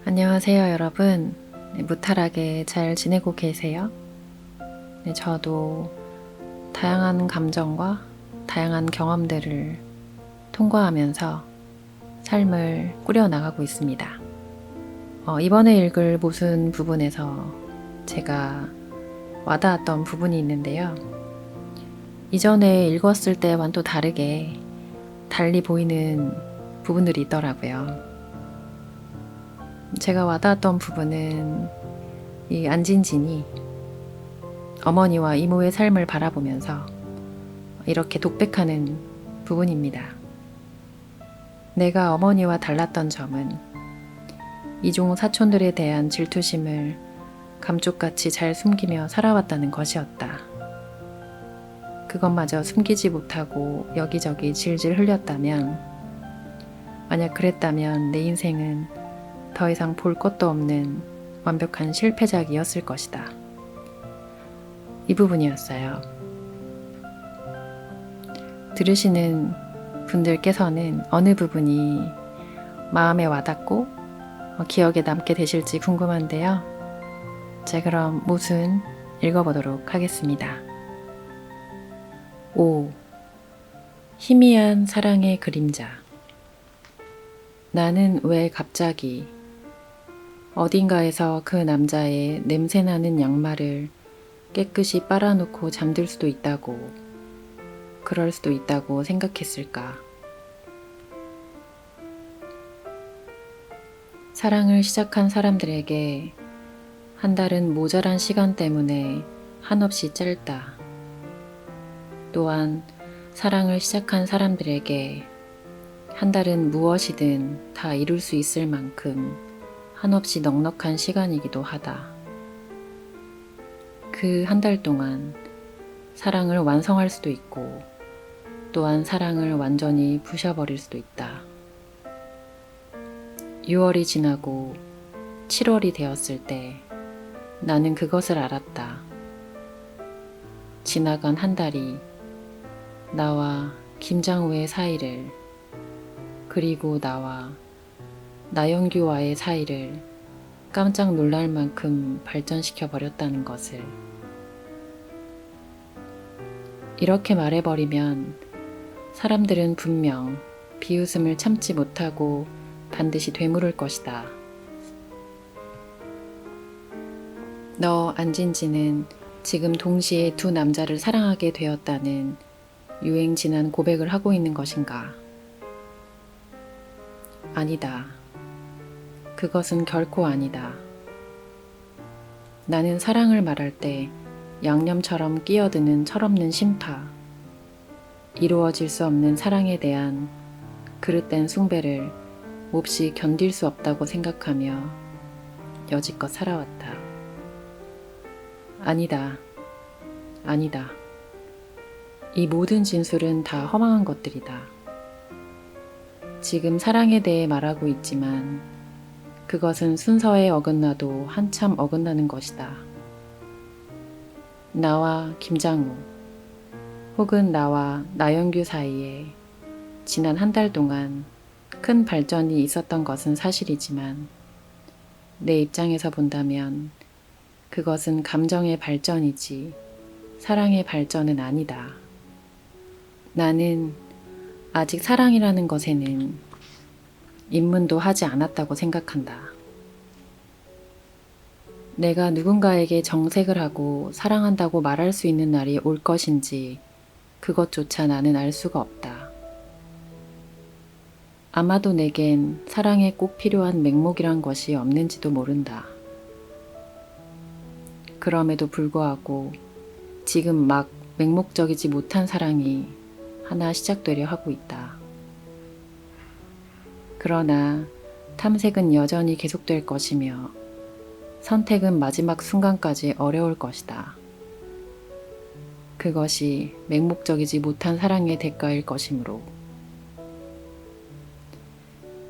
안녕하세요, 여러분. 무탈하게 잘 지내고 계세요? 저도 다양한 감정과 다양한 경험들을 통과하면서 삶을 꾸려나가고 있습니다. 이번에 읽을 모순 부분에서 제가 와닿았던 부분이 있는데요. 이전에 읽었을 때와는 또 다르게 달리 보이는 부분들이 있더라고요. 제가 와닿았던 부분은 이 안진진이 어머니와 이모의 삶을 바라보면서 이렇게 독백하는 부분입니다. 내가 어머니와 달랐던 점은 이종 사촌들에 대한 질투심을 감쪽같이 잘 숨기며 살아왔다는 것이었다. 그것마저 숨기지 못하고 여기저기 질질 흘렸다면, 만약 그랬다면 내 인생은 더 이상 볼 것도 없는 완벽한 실패작이었을 것이다. 이 부분이었어요. 들으시는 분들께서는 어느 부분이 마음에 와닿고 기억에 남게 되실지 궁금한데요. 자, 그럼 모순 읽어보도록 하겠습니다. 5. 희미한 사랑의 그림자. 나는 왜 갑자기 어딘가에서 그 남자의 냄새나는 양말을 깨끗이 빨아놓고 잠들 수도 있다고, 그럴 수도 있다고 생각했을까? 사랑을 시작한 사람들에게 한 달은 모자란 시간 때문에 한없이 짧다. 또한 사랑을 시작한 사람들에게 한 달은 무엇이든 다 이룰 수 있을 만큼 한없이 넉넉한 시간이기도 하다. 그 한 달 동안 사랑을 완성할 수도 있고 또한 사랑을 완전히 부셔버릴 수도 있다. 6월이 지나고 7월이 되었을 때 나는 그것을 알았다. 지나간 한 달이 나와 김장우의 사이를, 그리고 나와 나영규와의 사이를 깜짝 놀랄 만큼 발전시켜 버렸다는 것을. 이렇게 말해버리면 사람들은 분명 비웃음을 참지 못하고 반드시 되물을 것이다. 너 안진지는 지금 동시에 두 남자를 사랑하게 되었다는 유행 지난 고백을 하고 있는 것인가? 아니다. 그것은 결코 아니다. 나는 사랑을 말할 때 양념처럼 끼어드는 철없는 심파, 이루어질 수 없는 사랑에 대한 그릇된 숭배를 몹시 견딜 수 없다고 생각하며 여지껏 살아왔다. 아니다. 아니다. 이 모든 진술은 다 허망한 것들이다. 지금 사랑에 대해 말하고 있지만 그것은 순서에 어긋나도 한참 어긋나는 것이다. 나와 김장우 혹은 나와 나영규 사이에 지난 한 달 동안 큰 발전이 있었던 것은 사실이지만 내 입장에서 본다면 그것은 감정의 발전이지 사랑의 발전은 아니다. 나는 아직 사랑이라는 것에는 입문도 하지 않았다고 생각한다. 내가 누군가에게 정색을 하고 사랑한다고 말할 수 있는 날이 올 것인지 그것조차 나는 알 수가 없다. 아마도 내겐 사랑에 꼭 필요한 맹목이란 것이 없는지도 모른다. 그럼에도 불구하고 지금 막 맹목적이지 못한 사랑이 하나 시작되려 하고 있다. 그러나 탐색은 여전히 계속될 것이며 선택은 마지막 순간까지 어려울 것이다. 그것이 맹목적이지 못한 사랑의 대가일 것이므로.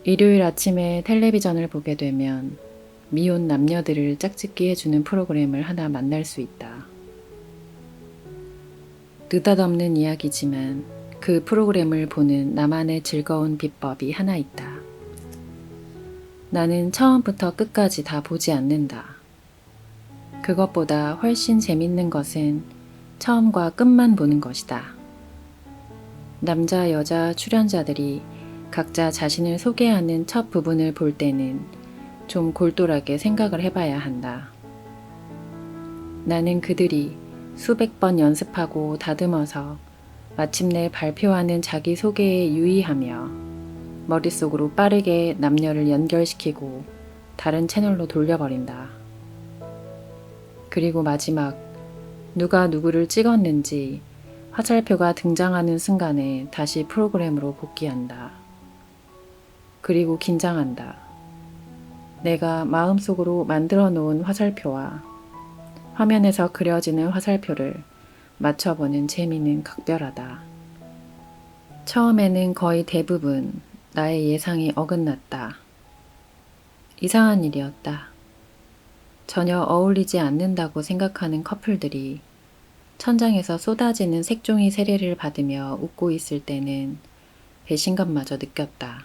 일요일 아침에 텔레비전을 보게 되면 미혼 남녀들을 짝짓기 해주는 프로그램을 하나 만날 수 있다. 느닷없는 이야기지만 그 프로그램을 보는 나만의 즐거운 비법이 하나 있다. 나는 처음부터 끝까지 다 보지 않는다. 그것보다 훨씬 재밌는 것은 처음과 끝만 보는 것이다. 남자, 여자 출연자들이 각자 자신을 소개하는 첫 부분을 볼 때는 좀 골똘하게 생각을 해봐야 한다. 나는 그들이 수백 번 연습하고 다듬어서 마침내 발표하는 자기소개에 유의하며 머릿속으로 빠르게 남녀를 연결시키고 다른 채널로 돌려버린다. 그리고 마지막 누가 누구를 찍었는지 화살표가 등장하는 순간에 다시 프로그램으로 복귀한다. 그리고 긴장한다. 내가 마음속으로 만들어 놓은 화살표와 화면에서 그려지는 화살표를 맞춰보는 재미는 각별하다. 처음에는 거의 대부분 나의 예상이 어긋났다. 이상한 일이었다. 전혀 어울리지 않는다고 생각하는 커플들이 천장에서 쏟아지는 색종이 세례를 받으며 웃고 있을 때는 배신감마저 느꼈다.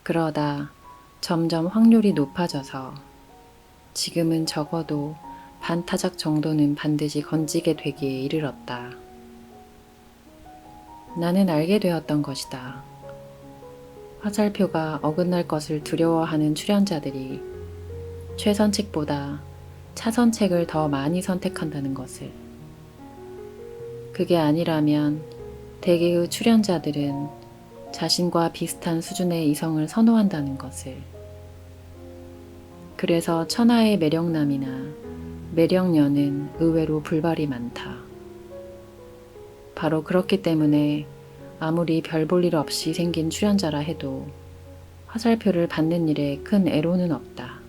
그러다 점점 확률이 높아져서 지금은 적어도 반타작 정도는 반드시 건지게 되기에 이르렀다. 나는 알게 되었던 것이다. 화살표가 어긋날 것을 두려워하는 출연자들이 최선책보다 차선책을 더 많이 선택한다는 것을. 그게 아니라면 대개의 출연자들은 자신과 비슷한 수준의 이성을 선호한다는 것을. 그래서 천하의 매력남이나 매력녀는 의외로 불발이 많다. 바로 그렇기 때문에 아무리 별 볼 일 없이 생긴 출연자라 해도 화살표를 받는 일에 큰 애로는 없다.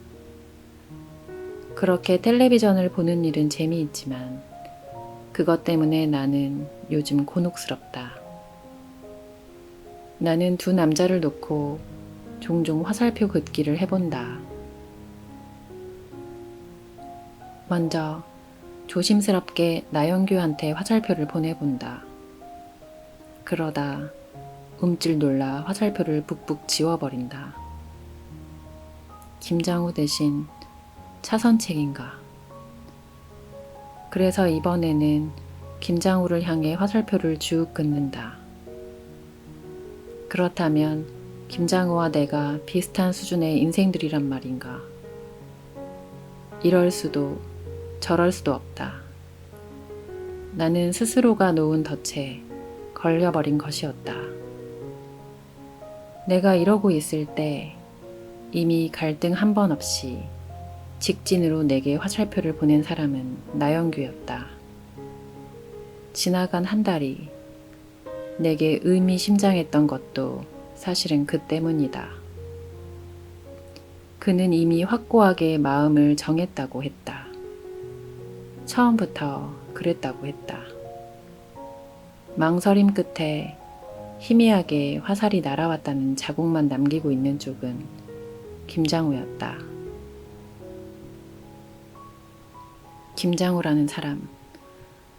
그렇게 텔레비전을 보는 일은 재미있지만 그것 때문에 나는 요즘 곤혹스럽다. 나는 두 남자를 놓고 종종 화살표 긋기를 해본다. 먼저 조심스럽게 나영규한테 화살표를 보내본다. 그러다 움찔 놀라 화살표를 북북 지워버린다. 김장우 대신 차선책인가. 그래서 이번에는 김장우를 향해 화살표를 쭉 긋는다. 그렇다면 김장우와 내가 비슷한 수준의 인생들이란 말인가. 이럴 수도 저럴 수도 없다. 나는 스스로가 놓은 덫에 걸려버린 것이었다. 내가 이러고 있을 때 이미 갈등 한 번 없이 직진으로 내게 화살표를 보낸 사람은 나영규였다. 지나간 한 달이 내게 의미심장했던 것도 사실은 그 때문이다. 그는 이미 확고하게 마음을 정했다고 했다. 처음부터 그랬다고 했다. 망설임 끝에 희미하게 화살이 날아왔다는 자국만 남기고 있는 쪽은 김장우였다. 김장우라는 사람,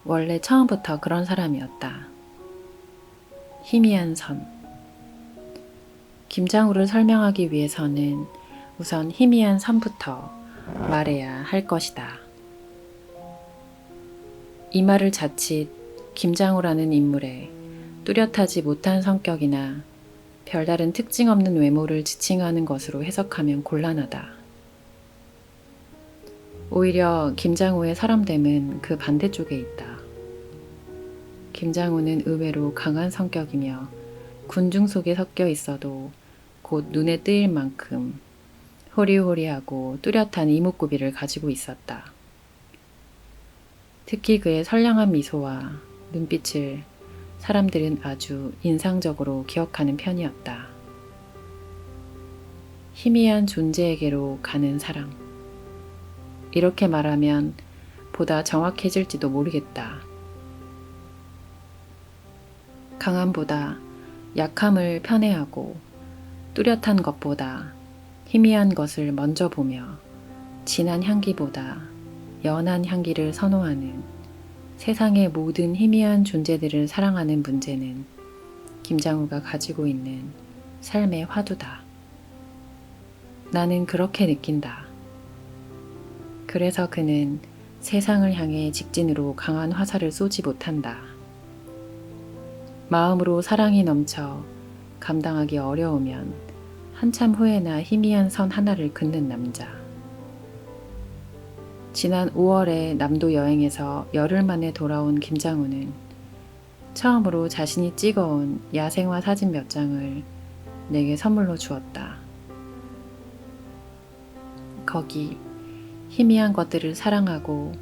원래 처음부터 그런 사람이었다. 희미한 선. 김장우를 설명하기 위해서는 우선 희미한 선부터 말해야 할 것이다. 이 말을 자칫 김장우라는 인물의 뚜렷하지 못한 성격이나 별다른 특징 없는 외모를 지칭하는 것으로 해석하면 곤란하다. 오히려 김장우의 사람됨은 그 반대쪽에 있다. 김장우는 의외로 강한 성격이며 군중 속에 섞여 있어도 곧 눈에 띄일 만큼 호리호리하고 뚜렷한 이목구비를 가지고 있었다. 특히 그의 선량한 미소와 눈빛을 사람들은 아주 인상적으로 기억하는 편이었다. 희미한 존재에게로 가는 사랑. 이렇게 말하면 보다 정확해질지도 모르겠다. 강함보다 약함을 편애하고 뚜렷한 것보다 희미한 것을 먼저 보며 진한 향기보다 연한 향기를 선호하는 세상의 모든 희미한 존재들을 사랑하는 문제는 김장우가 가지고 있는 삶의 화두다. 나는 그렇게 느낀다. 그래서 그는 세상을 향해 직진으로 강한 화살을 쏘지 못한다. 마음으로 사랑이 넘쳐 감당하기 어려우면 한참 후에나 희미한 선 하나를 긋는 남자. 지난 5월에 남도 여행에서 열흘 만에 돌아온 김장우는 처음으로 자신이 찍어온 야생화 사진 몇 장을 내게 선물로 주었다. 거기 희미한 것들을 사랑하고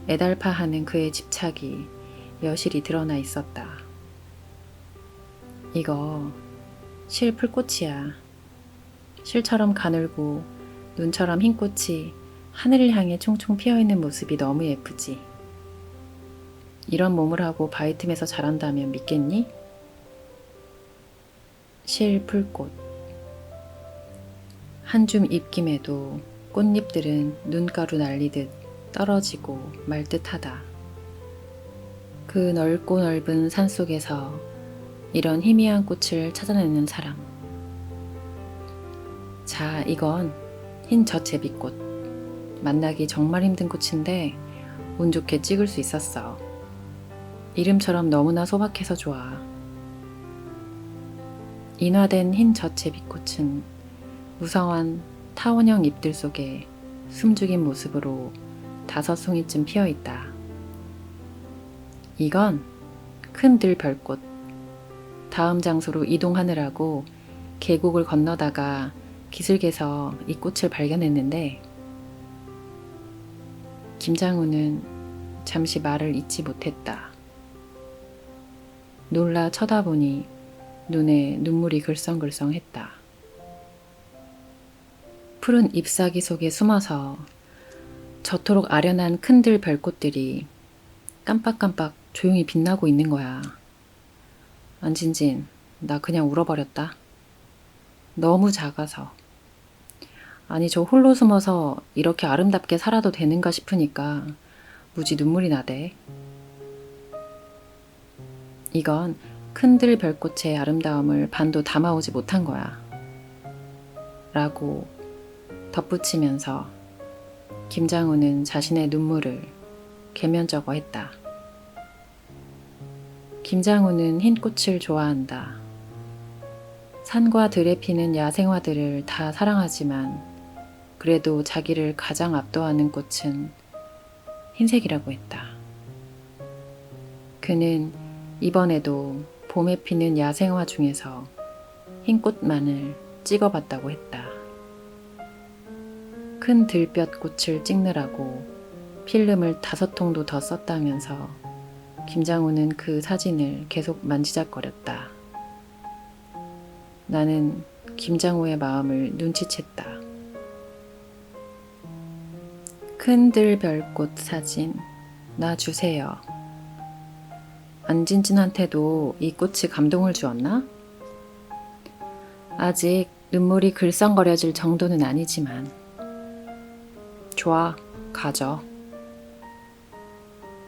애달파하는 그의 집착이 여실히 드러나 있었다. 이거 실 풀꽃이야. 실처럼 가늘고 눈처럼 흰 꽃이 하늘을 향해 총총 피어있는 모습이 너무 예쁘지. 이런 몸을 하고 바위틈에서 자란다면 믿겠니? 실 풀꽃. 한 줌 입김에도 꽃잎들은 눈가루 날리듯 떨어지고 말 듯하다. 그 넓고 넓은 산속에서 이런 희미한 꽃을 찾아내는 사람. 자, 이건 흰 젖제비꽃. 만나기 정말 힘든 꽃인데 운 좋게 찍을 수 있었어. 이름처럼 너무나 소박해서 좋아. 인화된 흰 젖제비꽃은 무성한 타원형 잎들 속에 숨죽인 모습으로 5송이쯤 피어있다. 이건 큰 들별꽃. 다음 장소로 이동하느라고 계곡을 건너다가 기슭에서 이 꽃을 발견했는데 김장우는 잠시 말을 잇지 못했다. 놀라 쳐다보니 눈에 눈물이 글썽글썽했다. 푸른 잎사귀 속에 숨어서 저토록 아련한 큰들 별꽃들이 깜빡깜빡 조용히 빛나고 있는 거야. 안진진, 나 그냥 울어버렸다. 너무 작아서. 아니, 저 홀로 숨어서 이렇게 아름답게 살아도 되는가 싶으니까 무지 눈물이 나대. 이건 큰들 별꽃의 아름다움을 반도 담아오지 못한 거야. 라고 덧붙이면서 김장우는 자신의 눈물을 계면적어 했다. 김장우는 흰 꽃을 좋아한다. 산과 들에 피는 야생화들을 다 사랑하지만 그래도 자기를 가장 압도하는 꽃은 흰색이라고 했다. 그는 이번에도 봄에 피는 야생화 중에서 흰 꽃만을 찍어봤다고 했다. 큰 들볕 꽃을 찍느라고 필름을 5통도 더 썼다면서 김장우는 그 사진을 계속 만지작거렸다. 나는 김장우의 마음을 눈치챘다. 큰 들별꽃 사진 나 주세요. 안진진한테도 이 꽃이 감동을 주었나? 아직 눈물이 글썽거려질 정도는 아니지만 좋아, 가져.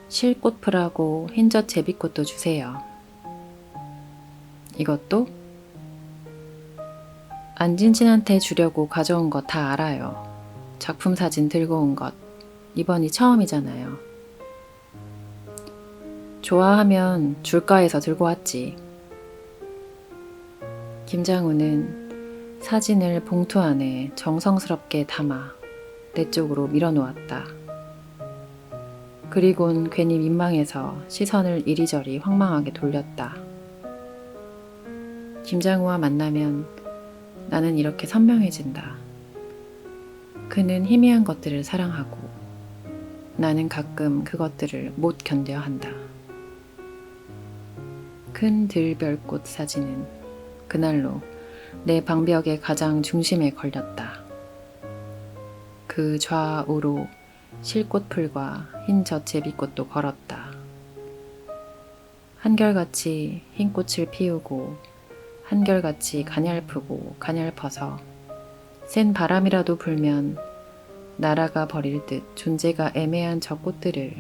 실꽃풀하고 흰젖 제비꽃도 주세요. 이것도? 안진진한테 주려고 가져온 거 다 알아요. 작품 사진 들고 온 것. 이번이 처음이잖아요. 좋아하면 줄까 해서 들고 왔지. 김장우는 사진을 봉투 안에 정성스럽게 담아 내 쪽으로 밀어놓았다. 그리곤 괜히 민망해서 시선을 이리저리 황망하게 돌렸다. 김장우와 만나면 나는 이렇게 선명해진다. 그는 희미한 것들을 사랑하고 나는 가끔 그것들을 못 견뎌 한다. 큰 들별꽃 사진은 그날로 내 방벽의 가장 중심에 걸렸다. 그 좌우로 실꽃풀과 흰 젖제비꽃도 걸었다. 한결같이 흰 꽃을 피우고 한결같이 가냘프고 가냘퍼서 센 바람이라도 불면 날아가 버릴 듯 존재가 애매한 저 꽃들을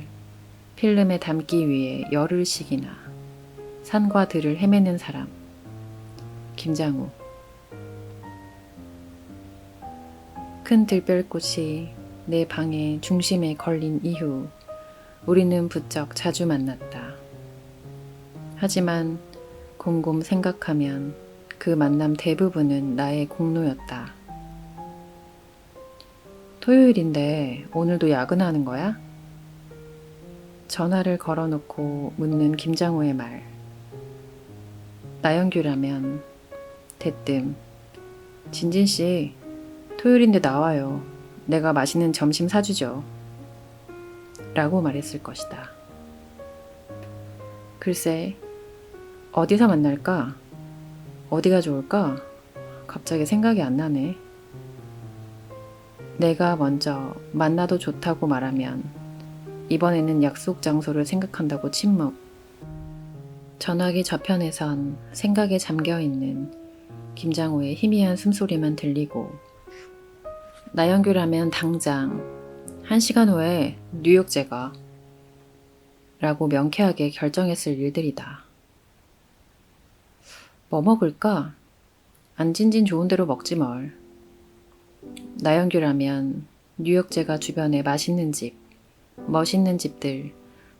필름에 담기 위해 열흘씩이나 산과 들을 헤매는 사람 김장우. 큰 들별꽃이 내 방의 중심에 걸린 이후 우리는 부쩍 자주 만났다. 하지만 곰곰 생각하면 그 만남 대부분은 나의 공로였다. 토요일인데 오늘도 야근하는 거야? 전화를 걸어놓고 묻는 김장호의 말. 나영규라면 대뜸 진진씨 토요일인데 나와요. 내가 맛있는 점심 사주죠. 라고 말했을 것이다. 글쎄 어디서 만날까? 어디가 좋을까? 갑자기 생각이 안 나네. 내가 먼저 만나도 좋다고 말하면 이번에는 약속 장소를 생각한다고 침묵. 전화기 저편에선 생각에 잠겨있는 김장호의 희미한 숨소리만 들리고 나영규라면 당장 1시간 후에 뉴욕제 가 라고 명쾌하게 결정했을 일들이다. 뭐 먹을까? 안 진진 좋은 대로 먹지 뭘. 나영규라면 뉴욕제가 주변에 맛있는 집, 멋있는 집들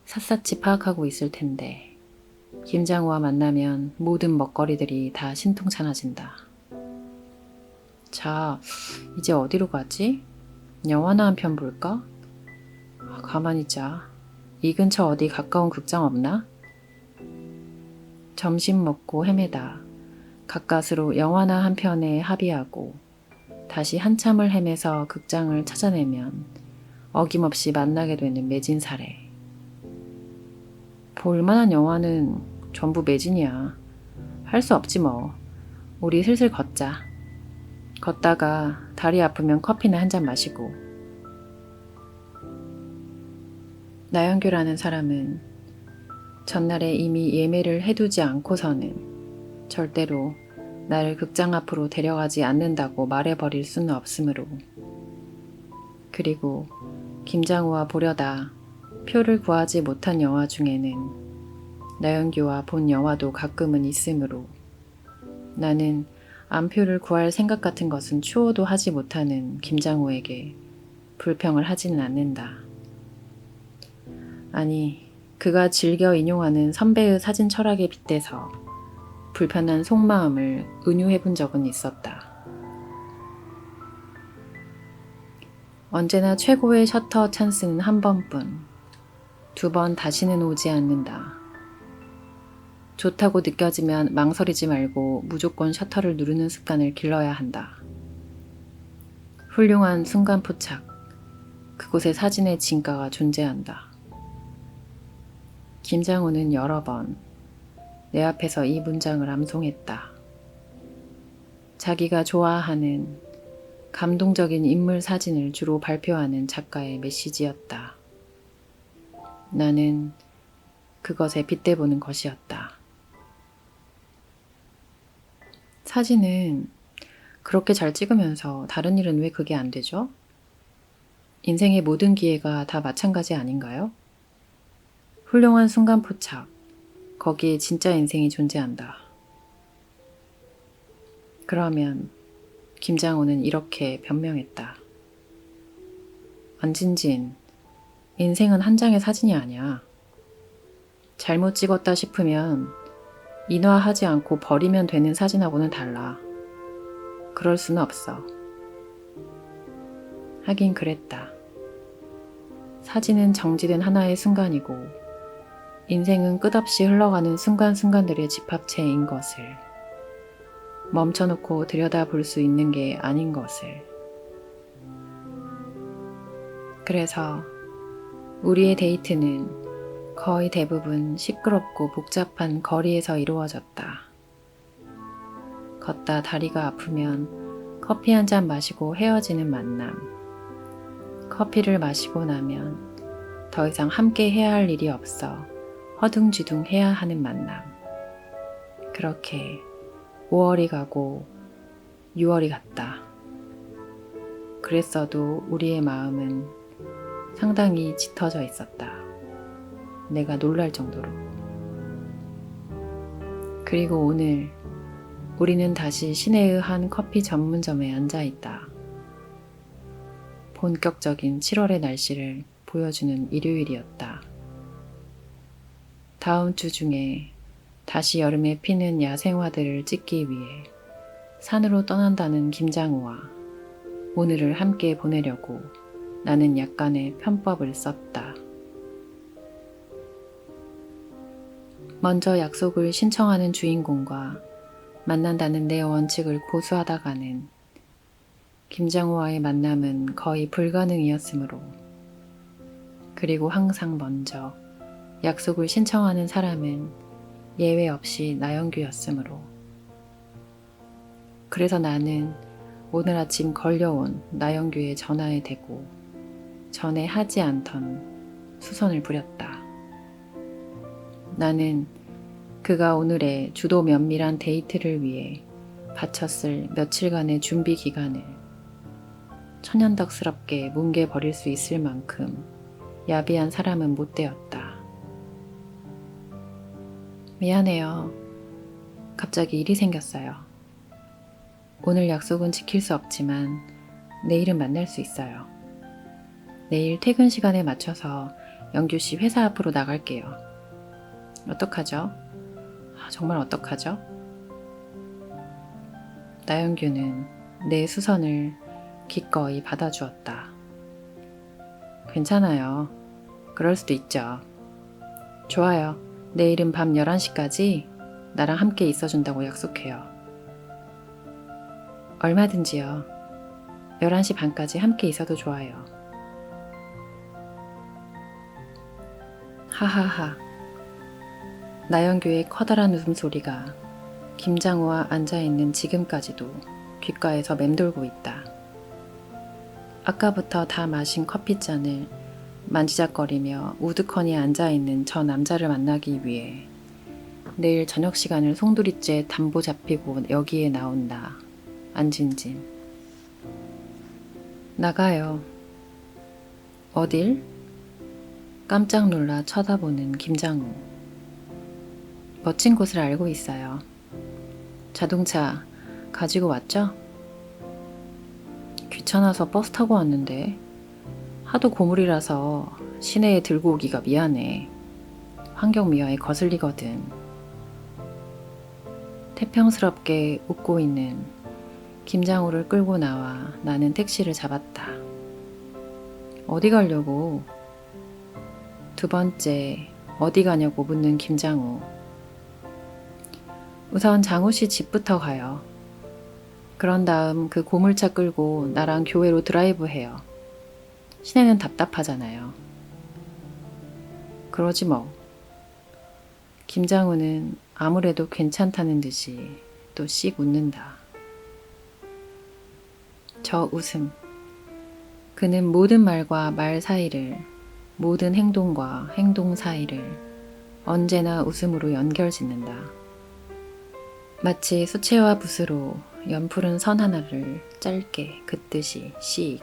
샅샅이 파악하고 있을 텐데 김장호와 만나면 모든 먹거리들이 다 신통찮아진다. 자, 이제 어디로 가지? 영화나 한 편 볼까? 가만히 있자. 이 근처 어디 가까운 극장 없나? 점심 먹고 헤매다 가까스로 영화나 한 편에 합의하고 다시 한참을 헤매서 극장을 찾아내면 어김없이 만나게 되는 매진 사례. 볼만한 영화는 전부 매진이야. 할 수 없지 뭐. 우리 슬슬 걷자. 걷다가 다리 아프면 커피나 한 잔 마시고. 나영규라는 사람은 전날에 이미 예매를 해두지 않고서는 절대로 나를 극장 앞으로 데려가지 않는다고 말해버릴 수는 없으므로. 그리고 김장우와 보려다 표를 구하지 못한 영화 중에는 나영규와 본 영화도 가끔은 있으므로 나는 암표를 구할 생각 같은 것은 추호도 하지 못하는 김장우에게 불평을 하지는 않는다. 아니, 그가 즐겨 인용하는 선배의 사진 철학에 빗대서 불편한 속마음을 은유해 본 적은 있었다. 언제나 최고의 셔터 찬스는 한 번뿐, 2번 다시는 오지 않는다. 좋다고 느껴지면 망설이지 말고 무조건 셔터를 누르는 습관을 길러야 한다. 훌륭한 순간 포착, 그곳에 사진의 진가가 존재한다. 김장호는 여러 번 내 앞에서 이 문장을 암송했다. 자기가 좋아하는 감동적인 인물 사진을 주로 발표하는 작가의 메시지였다. 나는 그것에 빗대보는 것이었다. 사진은 그렇게 잘 찍으면서 다른 일은 왜 그게 안 되죠? 인생의 모든 기회가 다 마찬가지 아닌가요? 훌륭한 순간 포착, 거기에 진짜 인생이 존재한다. 그러면 김장호는 이렇게 변명했다. 안진진, 인생은 한 장의 사진이 아니야. 잘못 찍었다 싶으면 인화하지 않고 버리면 되는 사진하고는 달라. 그럴 수는 없어. 하긴 그랬다. 사진은 정지된 하나의 순간이고 인생은 끝없이 흘러가는 순간순간들의 집합체인 것을, 멈춰놓고 들여다볼 수 있는 게 아닌 것을. 그래서 우리의 데이트는 거의 대부분 시끄럽고 복잡한 거리에서 이루어졌다. 걷다 다리가 아프면 커피 한 잔 마시고 헤어지는 만남. 커피를 마시고 나면 더 이상 함께 해야 할 일이 없어 허둥지둥 해야 하는 만남. 그렇게 5월이 가고 6월이 갔다. 그랬어도 우리의 마음은 상당히 짙어져 있었다. 내가 놀랄 정도로. 그리고 오늘 우리는 다시 시내의 한 커피 전문점에 앉아 있다. 본격적인 7월의 날씨를 보여주는 일요일이었다. 다음 주 중에 다시 여름에 피는 야생화들을 찍기 위해 산으로 떠난다는 김장우와 오늘을 함께 보내려고 나는 약간의 편법을 썼다. 먼저 약속을 신청하는 주인공과 만난다는 내 원칙을 고수하다가는 김장우와의 만남은 거의 불가능이었으므로, 그리고 항상 먼저 약속을 신청하는 사람은 예외 없이 나영규였으므로, 그래서 나는 오늘 아침 걸려온 나영규의 전화에 대고 전에 하지 않던 수선을 부렸다. 나는 그가 오늘의 주도 면밀한 데이트를 위해 바쳤을 며칠간의 준비 기간을 천연덕스럽게 뭉개버릴 수 있을 만큼 야비한 사람은 못 되었다. 미안해요. 갑자기 일이 생겼어요. 오늘 약속은 지킬 수 없지만 내일은 만날 수 있어요. 내일 퇴근 시간에 맞춰서 영규 씨 회사 앞으로 나갈게요. 어떡하죠? 정말 어떡하죠? 나영규는 내 수선을 기꺼이 받아주었다. 괜찮아요. 그럴 수도 있죠. 좋아요. 내일은 밤 11시까지 나랑 함께 있어준다고 약속해요. 얼마든지요. 11시 반까지 함께 있어도 좋아요. 하하하. 나영규의 커다란 웃음소리가 김장우와 앉아있는 지금까지도 귓가에서 맴돌고 있다. 아까부터 다 마신 커피잔을 만지작거리며 우두커니 앉아있는 저 남자를 만나기 위해 내일 저녁 시간을 송두리째 담보 잡히고 여기에 나온다. 안진진. 나가요. 어딜? 깜짝 놀라 쳐다보는 김장우. 멋진 곳을 알고 있어요. 자동차 가지고 왔죠? 귀찮아서 버스 타고 왔는데 하도 고물이라서 시내에 들고 오기가 미안해. 환경미화에 거슬리거든. 태평스럽게 웃고 있는 김장우를 끌고 나와 나는 택시를 잡았다. 어디 가려고? 두 번째, 어디 가냐고 묻는 김장우. 우선 장우 씨 집부터 가요. 그런 다음 그 고물차 끌고 나랑 교회로 드라이브 해요. 시내는 답답하잖아요. 그러지 뭐. 김장우는 아무래도 괜찮다는 듯이 또 씩 웃는다. 저 웃음. 그는 모든 말과 말 사이를, 모든 행동과 행동 사이를 언제나 웃음으로 연결짓는다. 마치 수채화 붓으로 연푸른 선 하나를 짧게 긋듯이 씩.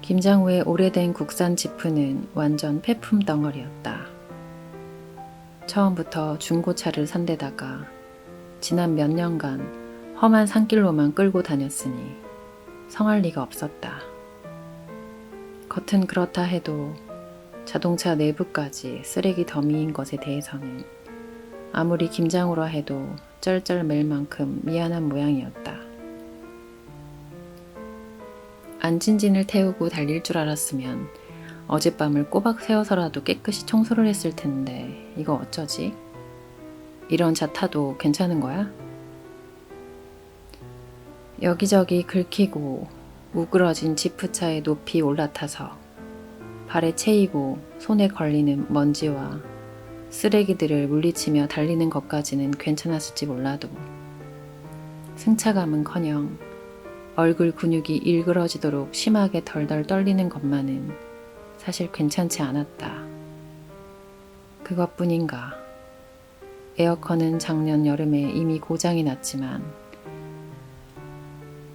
김장우의 오래된 국산 지프는 완전 폐품 덩어리였다. 처음부터 중고차를 산 데다가 지난 몇 년간 험한 산길로만 끌고 다녔으니 성할 리가 없었다. 겉은 그렇다 해도 자동차 내부까지 쓰레기 더미인 것에 대해서는 아무리 김장우라 해도 쩔쩔맬 만큼 미안한 모양이었다. 안진진을 태우고 달릴 줄 알았으면 어젯밤을 꼬박 새어서라도 깨끗이 청소를 했을 텐데 이거 어쩌지? 이런 차 타도 괜찮은 거야? 여기저기 긁히고 우그러진 지프차에 높이 올라타서 발에 채이고 손에 걸리는 먼지와 쓰레기들을 물리치며 달리는 것까지는 괜찮았을지 몰라도 승차감은커녕 얼굴 근육이 일그러지도록 심하게 덜덜 떨리는 것만은 사실 괜찮지 않았다. 그것뿐인가. 에어컨은 작년 여름에 이미 고장이 났지만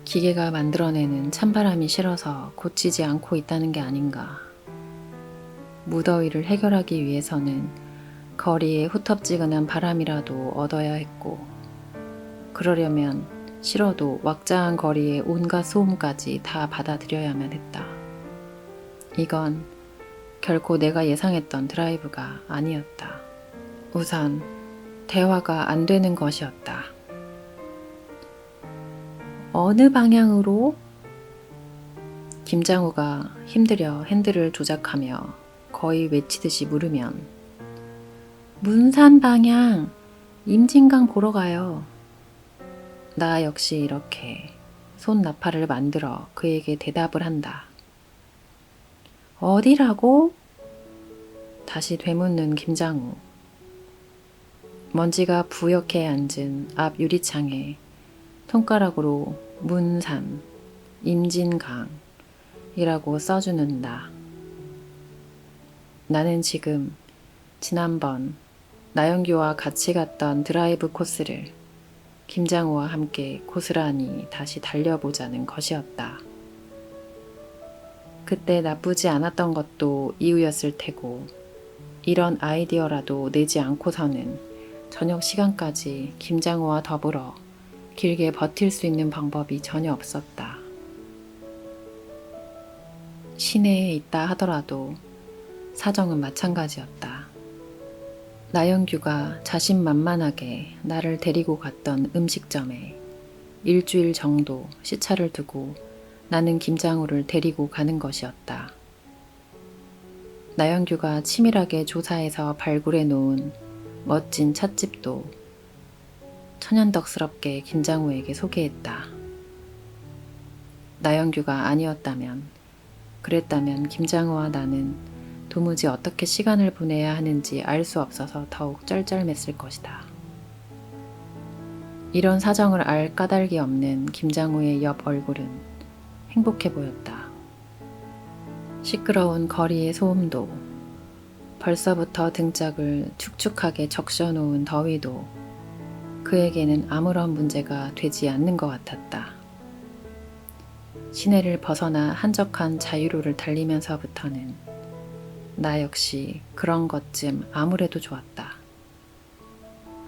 기계가 만들어내는 찬바람이 싫어서 고치지 않고 있다는 게 아닌가. 무더위를 해결하기 위해서는 거리에 후텁지근한 바람이라도 얻어야 했고, 그러려면 싫어도 왁자한 거리의 온갖 소음까지 다 받아들여야만 했다. 이건 결코 내가 예상했던 드라이브가 아니었다. 우선 대화가 안 되는 것이었다. 어느 방향으로? 김장우가 힘들여 핸들을 조작하며 거의 외치듯이 물으면 문산 방향, 임진강 보러 가요. 나 역시 이렇게 손 나팔을 만들어 그에게 대답을 한다. 어디라고? 다시 되묻는 김장우. 먼지가 부옇게 앉은 앞 유리창에 손가락으로 문산, 임진강이라고 써주는 나. 나는 지금 지난번 나영규와 같이 갔던 드라이브 코스를 김장우와 함께 고스란히 다시 달려보자는 것이었다. 그때 나쁘지 않았던 것도 이유였을 테고 이런 아이디어라도 내지 않고서는 저녁 시간까지 김장우와 더불어 길게 버틸 수 있는 방법이 전혀 없었다. 시내에 있다 하더라도 사정은 마찬가지였다. 나영규가 자신만만하게 나를 데리고 갔던 음식점에 일주일 정도 시차를 두고 나는 김장우를 데리고 가는 것이었다. 나영규가 치밀하게 조사해서 발굴해 놓은 멋진 찻집도 천연덕스럽게 김장우에게 소개했다. 나영규가 아니었다면, 그랬다면 김장우와 나는 도무지 어떻게 시간을 보내야 하는지 알 수 없어서 더욱 쩔쩔맸을 것이다. 이런 사정을 알 까닭이 없는 김장우의 옆 얼굴은 행복해 보였다. 시끄러운 거리의 소음도, 벌써부터 등짝을 축축하게 적셔놓은 더위도 그에게는 아무런 문제가 되지 않는 것 같았다. 시내를 벗어나 한적한 자유로를 달리면서부터는 나 역시 그런 것쯤 아무래도 좋았다.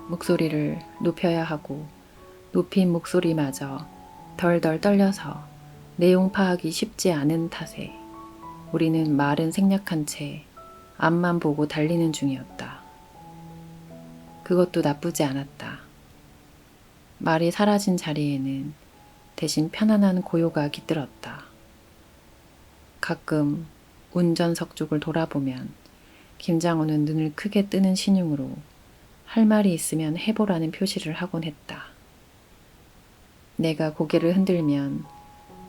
목소리를 높여야 하고 높인 목소리마저 덜덜 떨려서 내용 파악이 쉽지 않은 탓에 우리는 말은 생략한 채 앞만 보고 달리는 중이었다. 그것도 나쁘지 않았다. 말이 사라진 자리에는 대신 편안한 고요가 깃들었다. 가끔 운전석 쪽을 돌아보면 김장우는 눈을 크게 뜨는 신용으로 할 말이 있으면 해보라는 표시를 하곤 했다. 내가 고개를 흔들면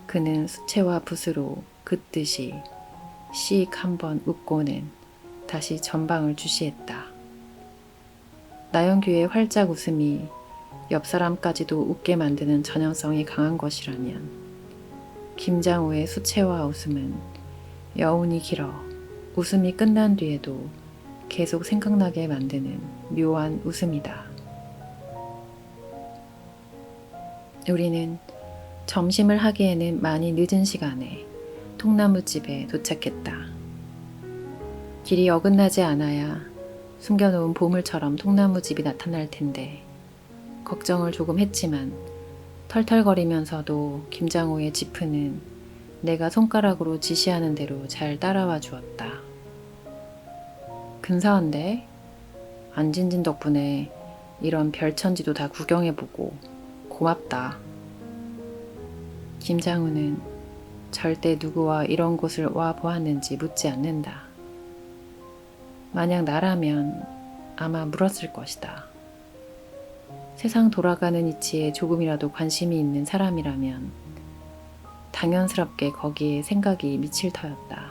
그는 수채화 붓으로 긋듯이 씩 한번 웃고는 다시 전방을 주시했다. 나영규의 활짝 웃음이 옆 사람까지도 웃게 만드는 전형성이 강한 것이라면 김장우의 수채화 웃음은 여운이 길어 웃음이 끝난 뒤에도 계속 생각나게 만드는 묘한 웃음이다. 우리는 점심을 하기에는 많이 늦은 시간에 통나무집에 도착했다. 길이 어긋나지 않아야 숨겨놓은 보물처럼 통나무집이 나타날 텐데 걱정을 조금 했지만 털털거리면서도 김장우의 지프는 내가 손가락으로 지시하는 대로 잘 따라와 주었다. 근사한데? 안진진 덕분에 이런 별천지도 다 구경해보고 고맙다. 김장우는 절대 누구와 이런 곳을 와 보았는지 묻지 않는다. 만약 나라면 아마 물었을 것이다. 세상 돌아가는 이치에 조금이라도 관심이 있는 사람이라면 당연스럽게 거기에 생각이 미칠 터였다.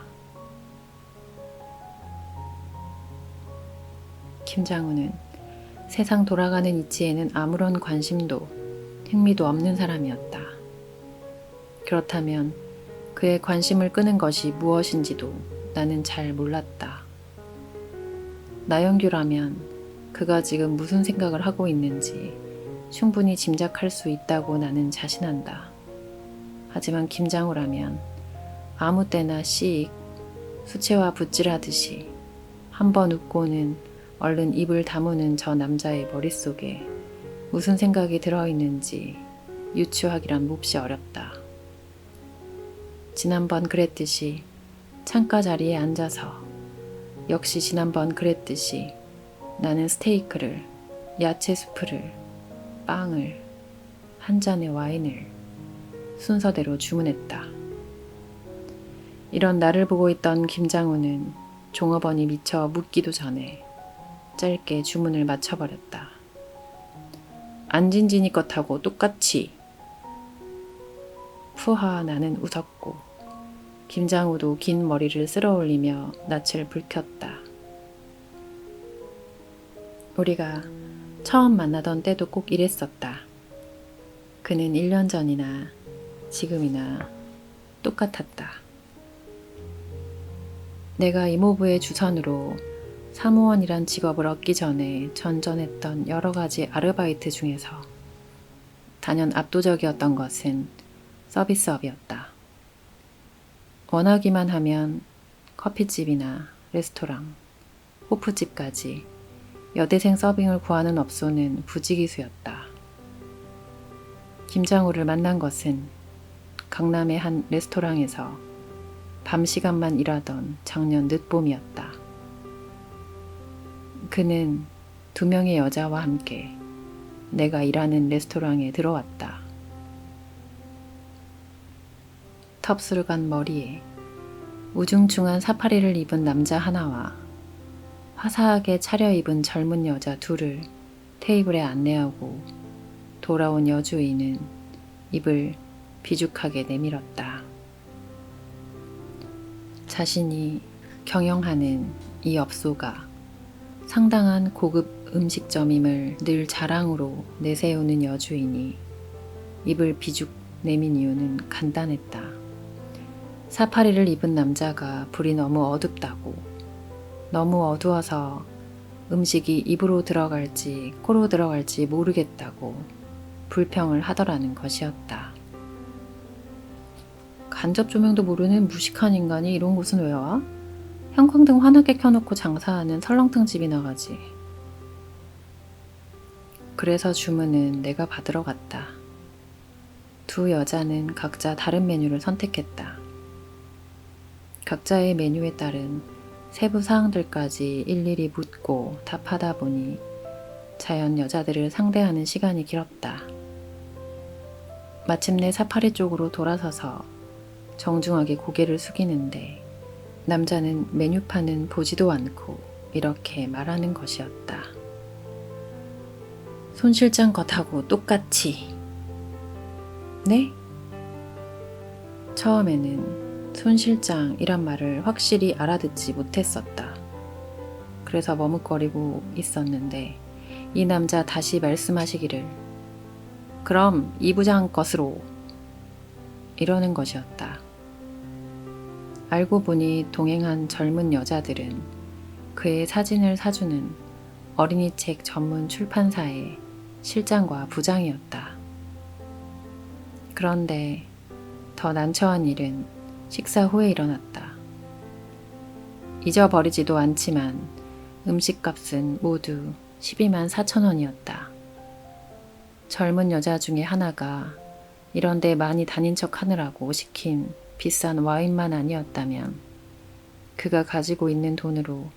김장우는 세상 돌아가는 이치에는 아무런 관심도 흥미도 없는 사람이었다. 그렇다면 그의 관심을 끄는 것이 무엇인지도 나는 잘 몰랐다. 나영규라면 그가 지금 무슨 생각을 하고 있는지 충분히 짐작할 수 있다고 나는 자신한다. 하지만 김장우라면 아무 때나 씩 수채화 붓질하듯이 한번 웃고는 얼른 입을 다무는 저 남자의 머릿속에 무슨 생각이 들어있는지 유추하기란 몹시 어렵다. 지난번 그랬듯이 창가 자리에 앉아서 역시 지난번 그랬듯이 나는 스테이크를, 야채 수프를, 빵을, 한 잔의 와인을 순서대로 주문했다. 이런 나를 보고 있던 김장우는 종업원이 미처 묻기도 전에 짧게 주문을 마쳐버렸다. 안진진이 것하고 똑같이. 푸하 나는 웃었고 김장우도 긴 머리를 쓸어올리며 낯을 붉혔다. 우리가 처음 만나던 때도 꼭 이랬었다. 그는 1년 전이나 지금이나 똑같았다. 내가 이모부의 주선으로 사무원이란 직업을 얻기 전에 전전했던 여러 가지 아르바이트 중에서 단연 압도적이었던 것은 서비스업이었다. 원하기만 하면 커피집이나 레스토랑, 호프집까지 여대생 서빙을 구하는 업소는 부지기수였다. 김장우를 만난 것은 강남의 한 레스토랑에서 밤 시간만 일하던 작년 늦봄이었다. 그는 2명의 여자와 함께 내가 일하는 레스토랑에 들어왔다. 텁스루간 머리에 우중충한 사파리를 입은 남자 하나와 화사하게 차려입은 젊은 여자 둘을 테이블에 안내하고 돌아온 여주인은 입을 비죽하게 내밀었다. 자신이 경영하는 이 업소가 상당한 고급 음식점임을 늘 자랑으로 내세우는 여주인이 입을 비죽 내민 이유는 간단했다. 사파리를 입은 남자가 불이 너무 어둡다고, 너무 어두워서 음식이 입으로 들어갈지 코로 들어갈지 모르겠다고 불평을 하더라는 것이었다. 간접 조명도 모르는 무식한 인간이 이런 곳은 왜 와? 형광등 환하게 켜놓고 장사하는 설렁탕 집이나 가지. 그래서 주문은 내가 받으러 갔다. 두 여자는 각자 다른 메뉴를 선택했다. 각자의 메뉴에 따른 세부 사항들까지 일일이 묻고 답하다 보니 자연 여자들을 상대하는 시간이 길었다. 마침내 사파리 쪽으로 돌아서서 정중하게 고개를 숙이는데 남자는 메뉴판은 보지도 않고 이렇게 말하는 것이었다. 손 실장 것하고 똑같이. 네? 처음에는 손 실장이란 말을 확실히 알아듣지 못했었다. 그래서 머뭇거리고 있었는데 이 남자 다시 말씀하시기를 그럼 이 부장 것으로 이러는 것이었다. 알고 보니 동행한 젊은 여자들은 그의 사진을 사주는 어린이책 전문 출판사의 실장과 부장이었다. 그런데 더 난처한 일은 식사 후에 일어났다. 잊어버리지도 않지만 음식값은 모두 12만 4천 원이었다. 젊은 여자 중에 하나가 이런데 많이 다닌 척 하느라고 시킨 비싼 와인만 아니었다면 그가 가지고 있는 돈으로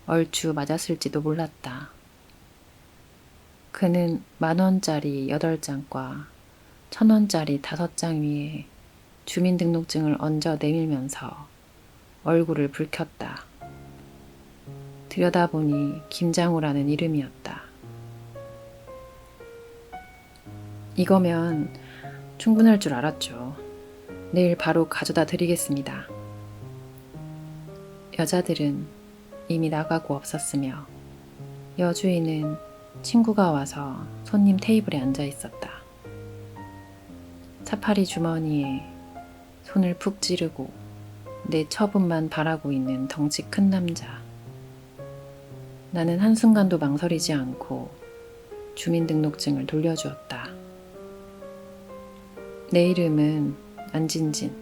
얼추 맞았을지도 몰랐다. 그는 10,000원짜리 8장과 1,000원짜리 5장 위에 주민등록증을 얹어 내밀면서 얼굴을 붉혔다. 들여다보니 김장우라는 이름이었다. 이거면 충분할 줄 알았죠. 내일 바로 가져다 드리겠습니다. 여자들은 이미 나가고 없었으며 여주인은 친구가 와서 손님 테이블에 앉아 있었다. 사파리 주머니에 손을 푹 찌르고 내 처분만 바라고 있는 덩치 큰 남자. 나는 한순간도 망설이지 않고 주민등록증을 돌려주었다. 내 이름은 안진진.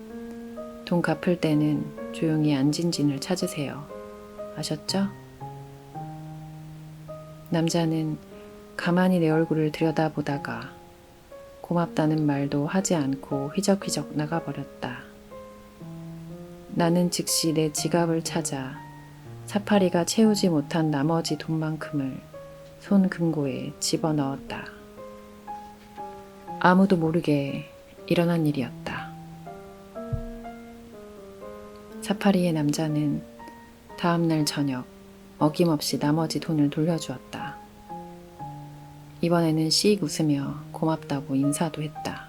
돈 갚을 때는 조용히 안진진을 찾으세요. 아셨죠? 남자는 가만히 내 얼굴을 들여다보다가 고맙다는 말도 하지 않고 휘적휘적 나가버렸다. 나는 즉시 내 지갑을 찾아 사파리가 채우지 못한 나머지 돈만큼을 손 금고에 집어넣었다. 아무도 모르게 일어난 일이었다. 사파리의 남자는 다음날 저녁 어김없이 나머지 돈을 돌려주었다. 이번에는 씩 웃으며 고맙다고 인사도 했다.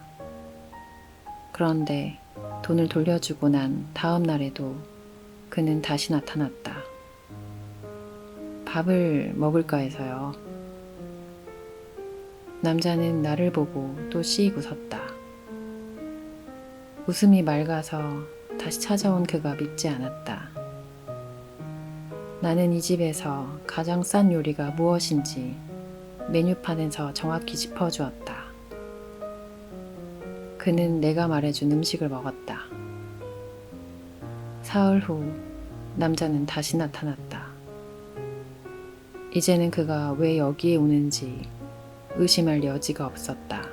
그런데 돈을 돌려주고 난 다음 날에도 그는 다시 나타났다. 밥을 먹을까 해서요. 남자는 나를 보고 또 씩 웃었다. 웃음이 맑아서 다시 찾아온 그가 믿지 않았다. 나는 이 집에서 가장 싼 요리가 무엇인지 메뉴판에서 정확히 짚어주었다. 그는 내가 말해준 음식을 먹었다. 사흘 후 남자는 다시 나타났다. 이제는 그가 왜 여기에 오는지 의심할 여지가 없었다.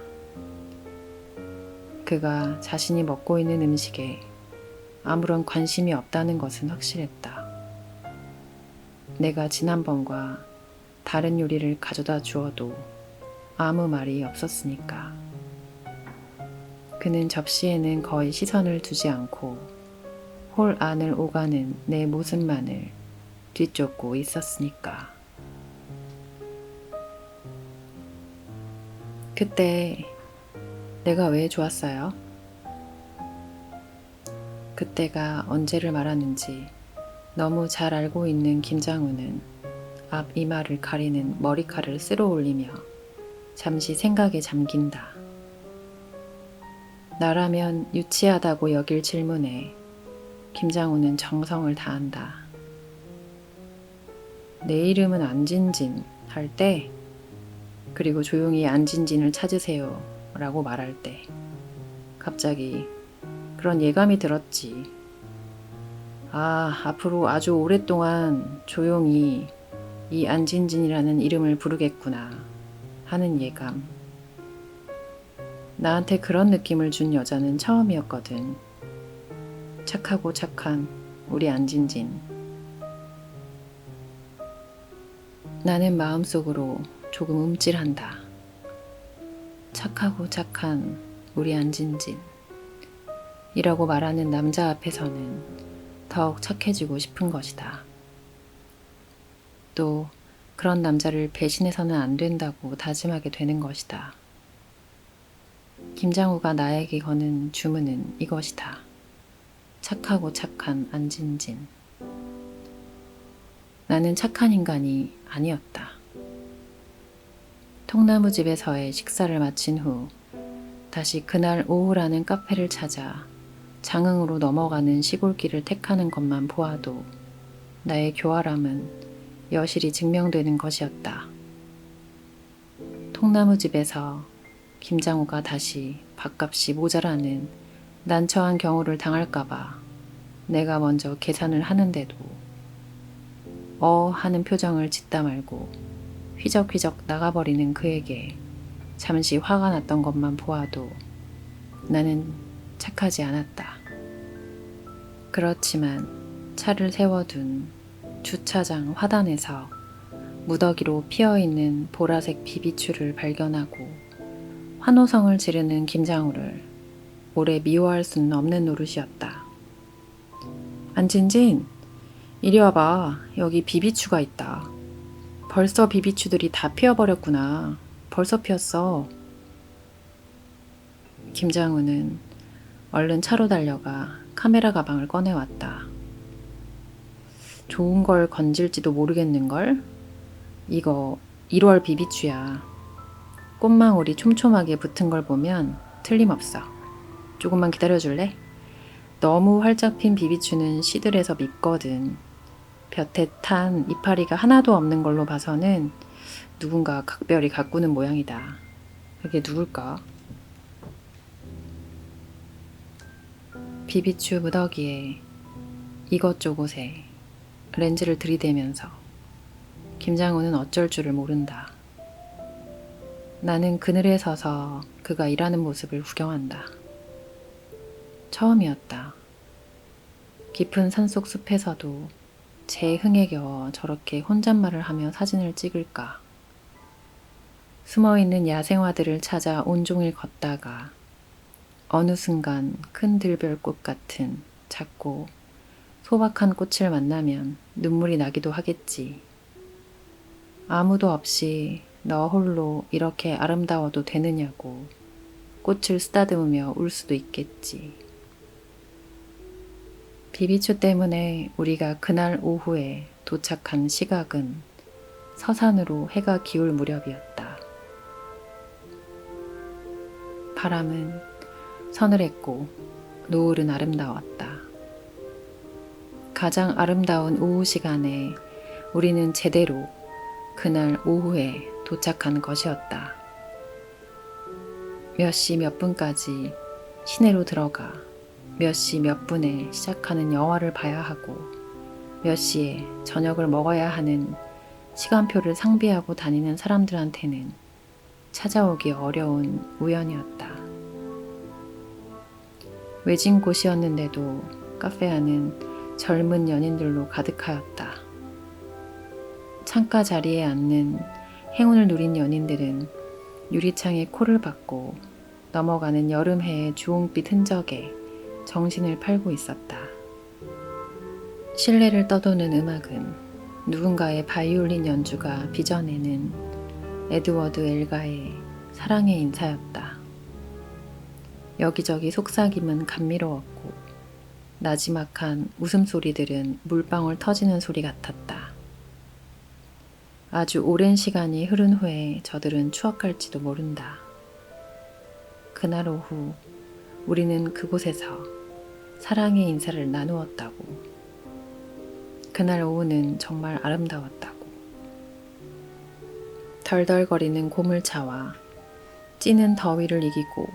그가 자신이 먹고 있는 음식에 아무런 관심이 없다는 것은 확실했다. 내가 지난번과 다른 요리를 가져다 주어도 아무 말이 없었으니까. 그는 접시에는 거의 시선을 두지 않고 홀 안을 오가는 내 모습만을 뒤쫓고 있었으니까. 그때 내가 왜 좋았어요? 그때가 언제를 말하는지 너무 잘 알고 있는 김장우는 앞 이마를 가리는 머리칼을 쓸어 올리며 잠시 생각에 잠긴다. 나라면 유치하다고 여길 질문에 김장우는 정성을 다한다. 내 이름은 안진진 할 때, 그리고 조용히 안진진을 찾으세요 라고 말할 때 갑자기 그런 예감이 들었지. 아, 앞으로 아주 오랫동안 조용히 이 안진진이라는 이름을 부르겠구나 하는 예감. 나한테 그런 느낌을 준 여자는 처음이었거든. 착하고 착한 우리 안진진. 나는 마음속으로 조금 움찔한다. 착하고 착한 우리 안진진 이라고 말하는 남자 앞에서는 더욱 착해지고 싶은 것이다. 또 그런 남자를 배신해서는 안 된다고 다짐하게 되는 것이다. 김장우가 나에게 거는 주문은 이것이다. 착하고 착한 안진진. 나는 착한 인간이 아니었다. 통나무집에서의 식사를 마친 후 다시 그날 오후라는 카페를 찾아 장흥으로 넘어가는 시골길을 택하는 것만 보아도 나의 교활함은 여실히 증명되는 것이었다. 통나무집에서 김장우가 다시 밥값이 모자라는 난처한 경우를 당할까봐 내가 먼저 계산을 하는데도 하는 표정을 짓다 말고 휘적휘적 나가버리는 그에게 잠시 화가 났던 것만 보아도 나는 착하지 않았다. 그렇지만 차를 세워둔 주차장 화단에서 무더기로 피어있는 보라색 비비추를 발견하고 환호성을 지르는 김장우를 오래 미워할 수는 없는 노릇이었다. 안진진, 이리 와봐. 여기 비비추가 있다. 벌써 비비추들이 다 피어버렸구나. 벌써 피었어. 김장우는 얼른 차로 달려가 카메라 가방을 꺼내왔다. 좋은 걸 건질지도 모르겠는걸? 이거 1월 비비추야. 꽃망울이 촘촘하게 붙은 걸 보면 틀림없어. 조금만 기다려줄래? 너무 활짝 핀 비비추는 시들해서 밉거든. 볕에 탄 이파리가 하나도 없는 걸로 봐서는 누군가 각별히 가꾸는 모양이다. 그게 누굴까? 비비추 무더기에 이것저것에 렌즈를 들이대면서 김장우는 어쩔 줄을 모른다. 나는 그늘에 서서 그가 일하는 모습을 구경한다. 처음이었다. 깊은 산속 숲에서도 제 흥에 겨워 저렇게 혼잣말을 하며 사진을 찍을까. 숨어있는 야생화들을 찾아 온종일 걷다가 어느 순간 큰 들별꽃 같은 작고 소박한 꽃을 만나면 눈물이 나기도 하겠지. 아무도 없이 너 홀로 이렇게 아름다워도 되느냐고 꽃을 쓰다듬으며 울 수도 있겠지. 비비추 때문에 우리가 그날 오후에 도착한 시각은 서산으로 해가 기울 무렵이었다. 바람은 서늘했고 노을은 아름다웠다. 가장 아름다운 오후 시간에 우리는 제대로 그날 오후에 도착한 것이었다. 몇 시 몇 분까지 시내로 들어가 몇 시 몇 분에 시작하는 영화를 봐야 하고 몇 시에 저녁을 먹어야 하는 시간표를 상비하고 다니는 사람들한테는 찾아오기 어려운 우연이었다. 외진 곳이었는데도 카페 안은 젊은 연인들로 가득하였다. 창가 자리에 앉는 행운을 누린 연인들은 유리창에 코를 박고 넘어가는 여름해의 주홍빛 흔적에 정신을 팔고 있었다. 실내를 떠도는 음악은 누군가의 바이올린 연주가 빚어내는 에드워드 엘가의 사랑의 인사였다. 여기저기 속삭임은 감미로웠고 나지막한 웃음소리들은 물방울 터지는 소리 같았다. 아주 오랜 시간이 흐른 후에 저들은 추억할지도 모른다. 그날 오후 우리는 그곳에서 사랑의 인사를 나누었다고. 그날 오후는 정말 아름다웠다고. 덜덜거리는 고물차와 찌는 더위를 이기고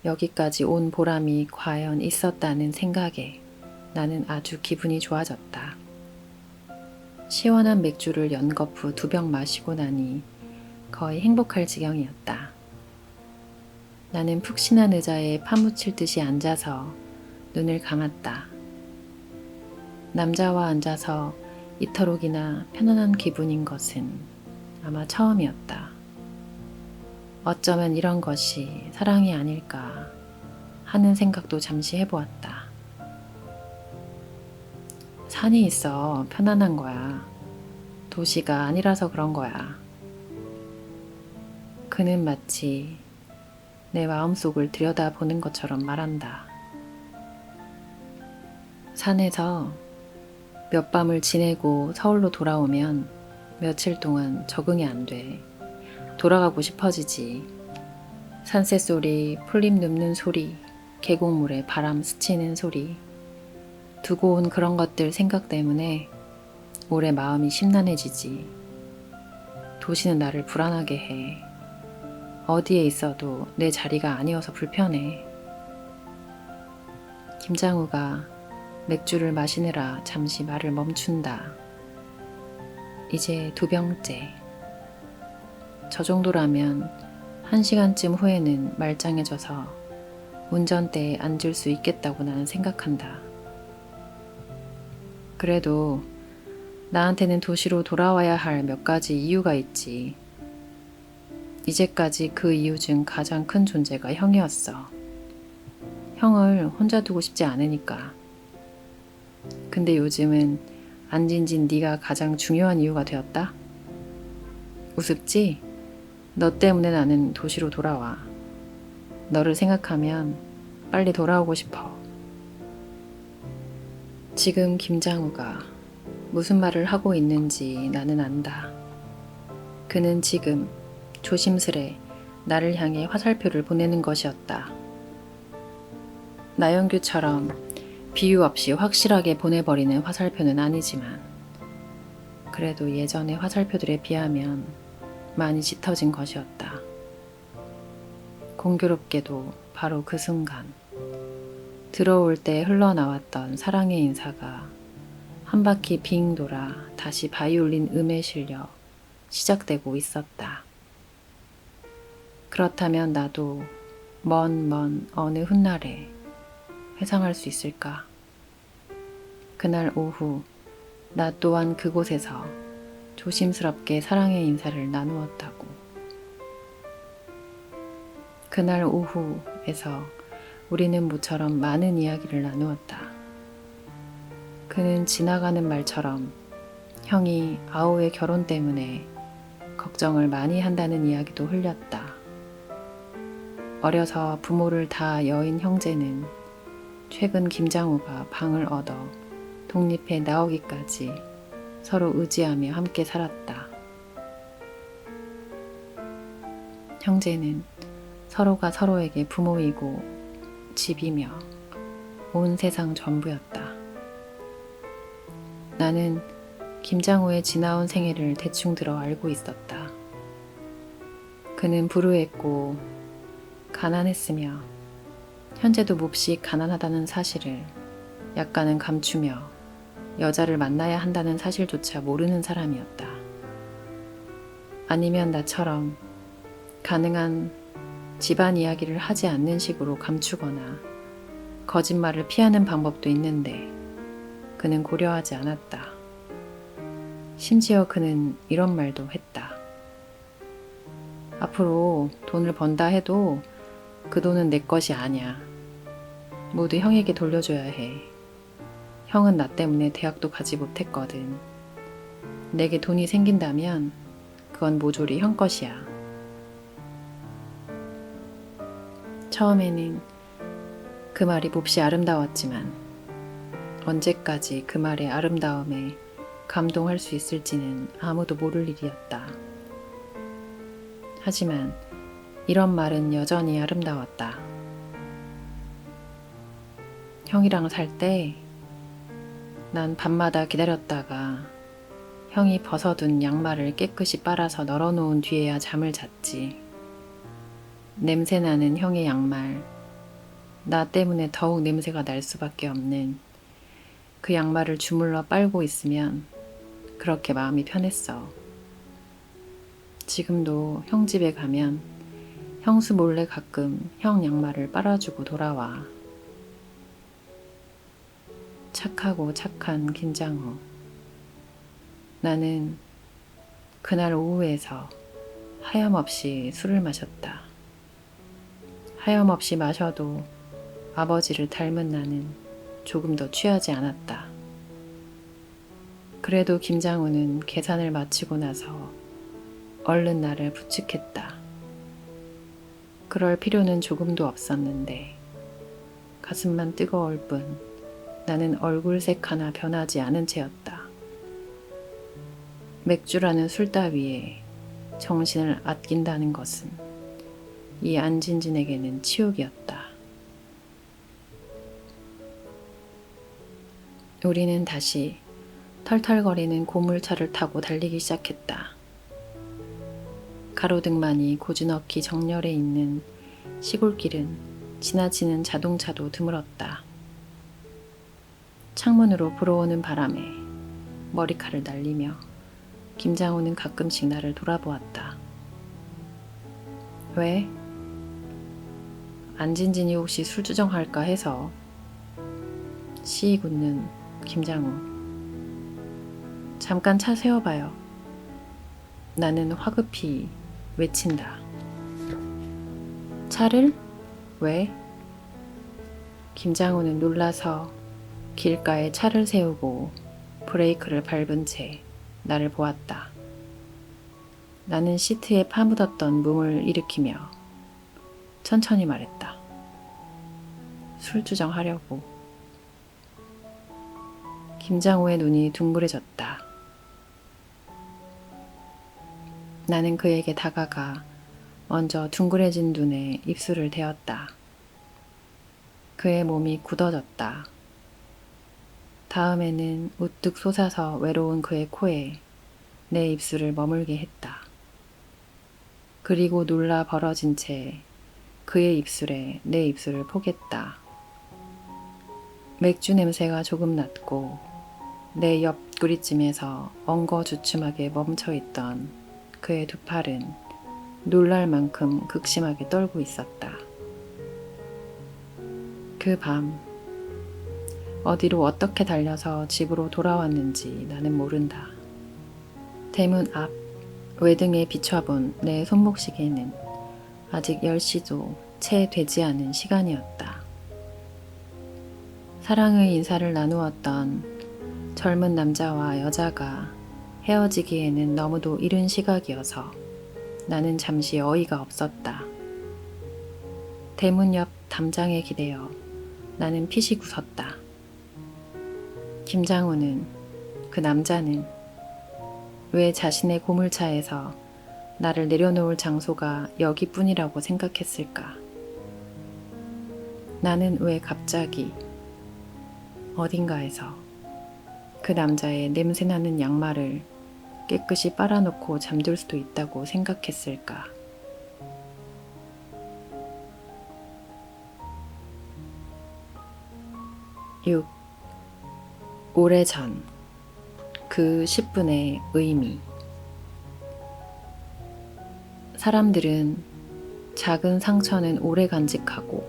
여기까지 온 보람이 과연 있었다는 생각에 나는 아주 기분이 좋아졌다. 시원한 맥주를 연거푸 2병 마시고 나니 거의 행복할 지경이었다. 나는 푹신한 의자에 파묻힐 듯이 앉아서 눈을 감았다. 남자와 앉아서 이토록이나 편안한 기분인 것은 아마 처음이었다. 어쩌면 이런 것이 사랑이 아닐까 하는 생각도 잠시 해보았다. 산이 있어 편안한 거야. 도시가 아니라서 그런 거야. 그는 마치 내 마음속을 들여다보는 것처럼 말한다. 산에서 몇 밤을 지내고 서울로 돌아오면 며칠 동안 적응이 안 돼. 돌아가고 싶어지지. 산새 소리, 풀잎 눕는 소리, 계곡물에 바람 스치는 소리. 두고 온 그런 것들 생각 때문에 오래 마음이 심란해지지. 도시는 나를 불안하게 해. 어디에 있어도 내 자리가 아니어서 불편해. 김장우가 맥주를 마시느라 잠시 말을 멈춘다. 이제 2병째. 저 정도라면 1시간쯤 후에는 말짱해져서 운전대에 앉을 수 있겠다고 나는 생각한다. 그래도 나한테는 도시로 돌아와야 할 몇 가지 이유가 있지. 이제까지 그 이유 중 가장 큰 존재가 형이었어. 형을 혼자 두고 싶지 않으니까. 근데 요즘은 안진진 네가 가장 중요한 이유가 되었다? 우습지? 너 때문에 나는 도시로 돌아와. 너를 생각하면 빨리 돌아오고 싶어. 지금 김장우가 무슨 말을 하고 있는지 나는 안다. 그는 지금 조심스레 나를 향해 화살표를 보내는 것이었다. 나영규처럼 비유 없이 확실하게 보내버리는 화살표는 아니지만 그래도 예전의 화살표들에 비하면 많이 짙어진 것이었다. 공교롭게도 바로 그 순간 들어올 때 흘러나왔던 사랑의 인사가 한 바퀴 빙 돌아 다시 바이올린 음에 실려 시작되고 있었다. 그렇다면 나도 먼 어느 훗날에 회상할 수 있을까? 그날 오후 나 또한 그곳에서 조심스럽게 사랑의 인사를 나누었다고. 그날 오후에서 우리는 모처럼 많은 이야기를 나누었다. 그는 지나가는 말처럼 형이 아오의 결혼 때문에 걱정을 많이 한다는 이야기도 흘렸다. 어려서 부모를 다 여인 형제는 최근 김장우가 방을 얻어 독립해 나오기까지 서로 의지하며 함께 살았다. 형제는 서로가 서로에게 부모이고 집이며 온 세상 전부였다. 나는 김장우의 지나온 생애를 대충 들어 알고 있었다. 그는 불우했고 가난했으며 현재도 몹시 가난하다는 사실을 약간은 감추며 여자를 만나야 한다는 사실조차 모르는 사람이었다. 아니면 나처럼 가능한 집안 이야기를 하지 않는 식으로 감추거나 거짓말을 피하는 방법도 있는데 그는 고려하지 않았다. 심지어 그는 이런 말도 했다. 앞으로 돈을 번다 해도 그 돈은 내 것이 아니야. 모두 형에게 돌려줘야 해. 형은 나 때문에 대학도 가지 못했거든. 내게 돈이 생긴다면 그건 모조리 형 것이야. 처음에는 그 말이 몹시 아름다웠지만 언제까지 그 말의 아름다움에 감동할 수 있을지는 아무도 모를 일이었다. 하지만 이런 말은 여전히 아름다웠다. 형이랑 살 때 난 밤마다 기다렸다가 형이 벗어둔 양말을 깨끗이 빨아서 널어놓은 뒤에야 잠을 잤지. 냄새나는 형의 양말, 나 때문에 더욱 냄새가 날 수밖에 없는 그 양말을 주물러 빨고 있으면 그렇게 마음이 편했어. 지금도 형 집에 가면 형수 몰래 가끔 형 양말을 빨아주고 돌아와. 착하고 착한 김장우. 나는 그날 오후에서 하염없이 술을 마셨다. 하염없이 마셔도 아버지를 닮은 나는 조금 더 취하지 않았다. 그래도 김장우는 계산을 마치고 나서 얼른 나를 부축했다. 그럴 필요는 조금도 없었는데 가슴만 뜨거울 뿐 나는 얼굴색 하나 변하지 않은 채였다. 맥주라는 술 따위에 정신을 아낀다는 것은 이 안진진에게는 치욕이었다. 우리는 다시 털털거리는 고물차를 타고 달리기 시작했다. 가로등만이 고즈넉히 정렬해 있는 시골길은 지나치는 자동차도 드물었다. 창문으로 불어오는 바람에 머리칼을 날리며 김장우는 가끔씩 나를 돌아보았다. 왜? 안진진이 혹시 술주정할까 해서. 시익 웃는 김장우. 잠깐 차 세워봐요. 나는 화급히 외친다. 차를? 왜? 김장우는 놀라서 길가에 차를 세우고 브레이크를 밟은 채 나를 보았다. 나는 시트에 파묻었던 몸을 일으키며 천천히 말했다. 술주정하려고. 김장우의 눈이 둥그레졌다. 나는 그에게 다가가 먼저 둥그레진 눈에 입술을 대었다. 그의 몸이 굳어졌다. 다음에는 우뚝 솟아서 외로운 그의 코에 내 입술을 머물게 했다. 그리고 놀라 벌어진 채 그의 입술에 내 입술을 포겠다. 맥주 냄새가 조금 났고 내 옆구리쯤에서 엉거주춤하게 멈춰있던 그의 두 팔은 놀랄 만큼 극심하게 떨고 있었다. 그 밤, 어디로 어떻게 달려서 집으로 돌아왔는지 나는 모른다. 대문 앞 외등에 비춰본 내 손목시계는 아직 10시도 채 되지 않은 시간이었다. 사랑의 인사를 나누었던 젊은 남자와 여자가 헤어지기에는 너무도 이른 시각이어서 나는 잠시 어이가 없었다. 대문 옆 담장에 기대어 나는 피식 웃었다. 김장우는, 그 남자는 왜 자신의 고물차에서 나를 내려놓을 장소가 여기뿐이라고 생각했을까? 나는 왜 갑자기 어딘가에서 그 남자의 냄새나는 양말을 깨끗이 빨아놓고 잠들 수도 있다고 생각했을까? (6) 오래전 그 10분의 의미. 사람들은 작은 상처는 오래 간직하고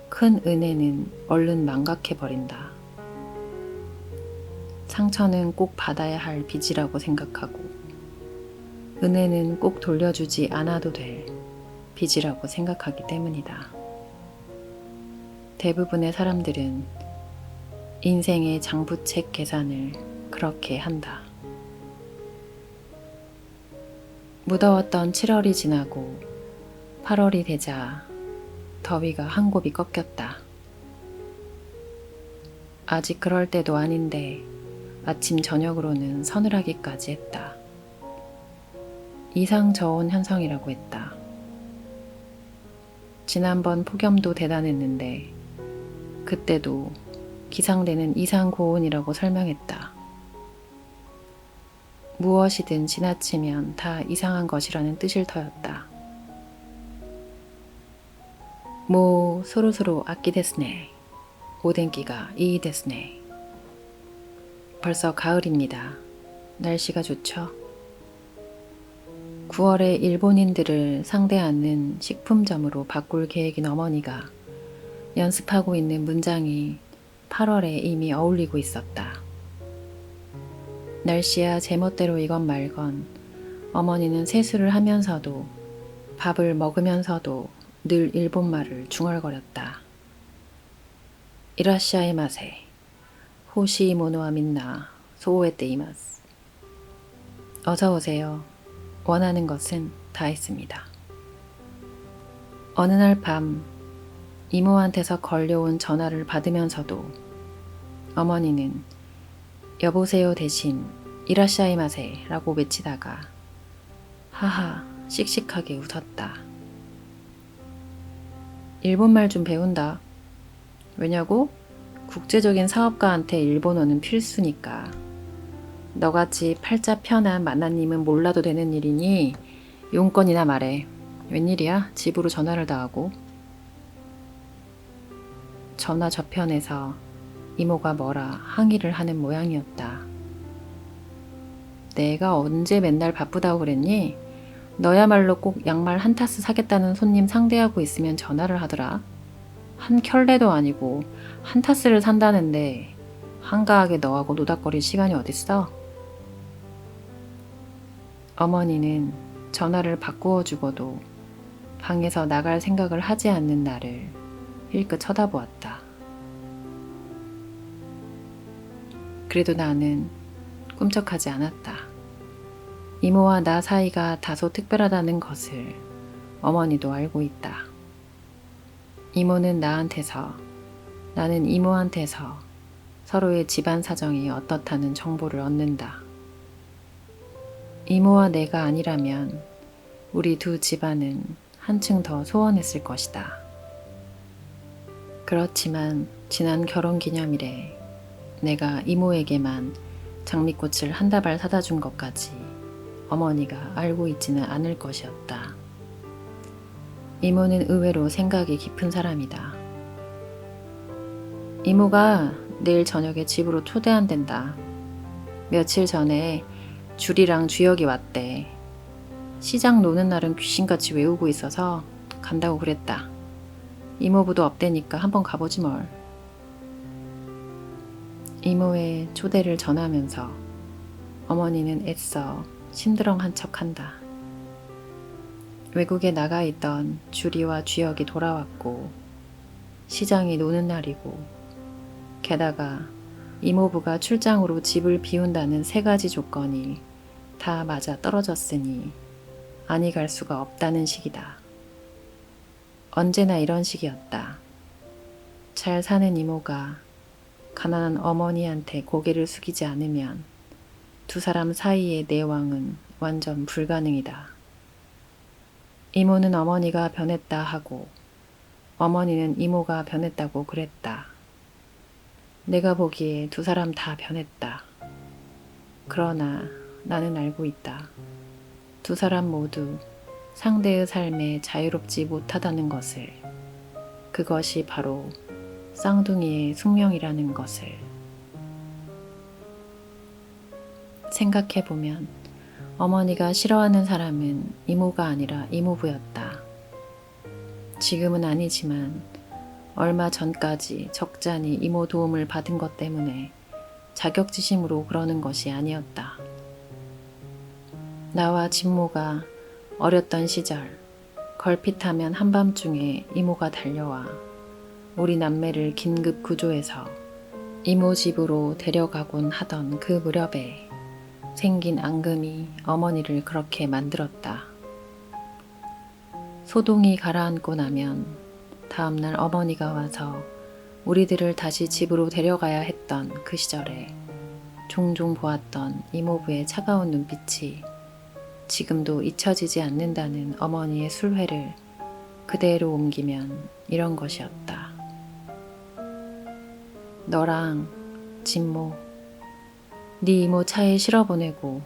큰 은혜는 얼른 망각해버린다. 상처는 꼭 받아야 할 빚이라고 생각하고 은혜는 꼭 돌려주지 않아도 될 빚이라고 생각하기 때문이다. 대부분의 사람들은 인생의 장부책 계산을 그렇게 한다. 무더웠던 7월이 지나고 8월이 되자 더위가 한 곱이 꺾였다. 아직 그럴 때도 아닌데 아침 저녁으로는 서늘하기까지 했다. 이상 저온 현상이라고 했다. 지난번 폭염도 대단했는데 그때도 기상되는 이상 고온이라고 설명했다. 무엇이든 지나치면 다 이상한 것이라는 뜻일 터였다. 모 소로소로 아끼 데스네. 오덴기가 이 데스네. 벌써 가을입니다. 날씨가 좋죠? 9월에 일본인들을 상대하는 식품점으로 바꿀 계획인 어머니가 연습하고 있는 문장이 8월에 이미 어울리고 있었다. 날씨야 제멋대로 이건 말건 어머니는 세수를 하면서도 밥을 먹으면서도 늘 일본말을 중얼거렸다. 이라시아이 마세, 호시모노와 민나 소오에테 이마스. 어서 오세요. 원하는 것은 다 있습니다. 어느 날 밤 이모한테서 걸려온 전화를 받으면서도 어머니는 여보세요 대신 이라시아이마세 라고 외치다가 하하 씩씩하게 웃었다. 일본말 좀 배운다. 왜냐고? 국제적인 사업가한테 일본어는 필수니까. 너같이 팔자 편한 만나님은 몰라도 되는 일이니 용건이나 말해. 웬일이야? 집으로 전화를 다 하고. 전화 저편에서 이모가 뭐라 항의를 하는 모양이었다. 내가 언제 맨날 바쁘다고 그랬니? 너야말로 꼭 양말 한 타스 사겠다는 손님 상대하고 있으면 전화를 하더라. 한 켤레도 아니고 한 타스를 산다는데 한가하게 너하고 노닥거릴 시간이 어딨어? 어머니는 전화를 바꾸어 주고도 방에서 나갈 생각을 하지 않는 나를 힐끗 쳐다보았다. 그래도 나는 꿈쩍하지 않았다. 이모와 나 사이가 다소 특별하다는 것을 어머니도 알고 있다. 이모는 나한테서, 나는 이모한테서 서로의 집안 사정이 어떻다는 정보를 얻는다. 이모와 내가 아니라면 우리 두 집안은 한층 더 소원했을 것이다. 그렇지만 지난 결혼기념일에 내가 이모에게만 장미꽃을 한 다발 사다 준 것까지 어머니가 알고 있지는 않을 것이었다. 이모는 의외로 생각이 깊은 사람이다. 이모가 내일 저녁에 집으로 초대한댄다. 며칠 전에 주리랑 주혁이 왔대. 시장 노는 날은 귀신같이 외우고 있어서 간다고 그랬다. 이모부도 없대니까 한번 가보지 뭘. 이모의 초대를 전하면서 어머니는 애써 심드렁한 척한다. 외국에 나가 있던 주리와 주혁이 돌아왔고 시장이 노는 날이고 게다가 이모부가 출장으로 집을 비운다는 3가지 조건이 다 맞아 떨어졌으니 아니 갈 수가 없다는 식이다. 언제나 이런 식이었다. 잘 사는 이모가 가난한 어머니한테 고개를 숙이지 않으면 두 사람 사이의 내왕은 완전 불가능이다. 이모는 어머니가 변했다 하고 어머니는 이모가 변했다고 그랬다. 내가 보기에 두 사람 다 변했다. 그러나 나는 알고 있다. 두 사람 모두 상대의 삶에 자유롭지 못하다는 것을. 그것이 바로 쌍둥이의 숙명이라는 것을. 생각해보면 어머니가 싫어하는 사람은 이모가 아니라 이모부였다. 지금은 아니지만 얼마 전까지 적잖이 이모 도움을 받은 것 때문에 자격지심으로 그러는 것이 아니었다. 나와 진모가 어렸던 시절 걸핏하면 한밤중에 이모가 달려와 우리 남매를 긴급 구조해서 이모 집으로 데려가곤 하던 그 무렵에 생긴 앙금이 어머니를 그렇게 만들었다. 소동이 가라앉고 나면 다음날 어머니가 와서 우리들을 다시 집으로 데려가야 했던 그 시절에 종종 보았던 이모부의 차가운 눈빛이 지금도 잊혀지지 않는다는 어머니의 술회를 그대로 옮기면 이런 것이었다. 너랑 진모, 네 이모 차에 실어보내고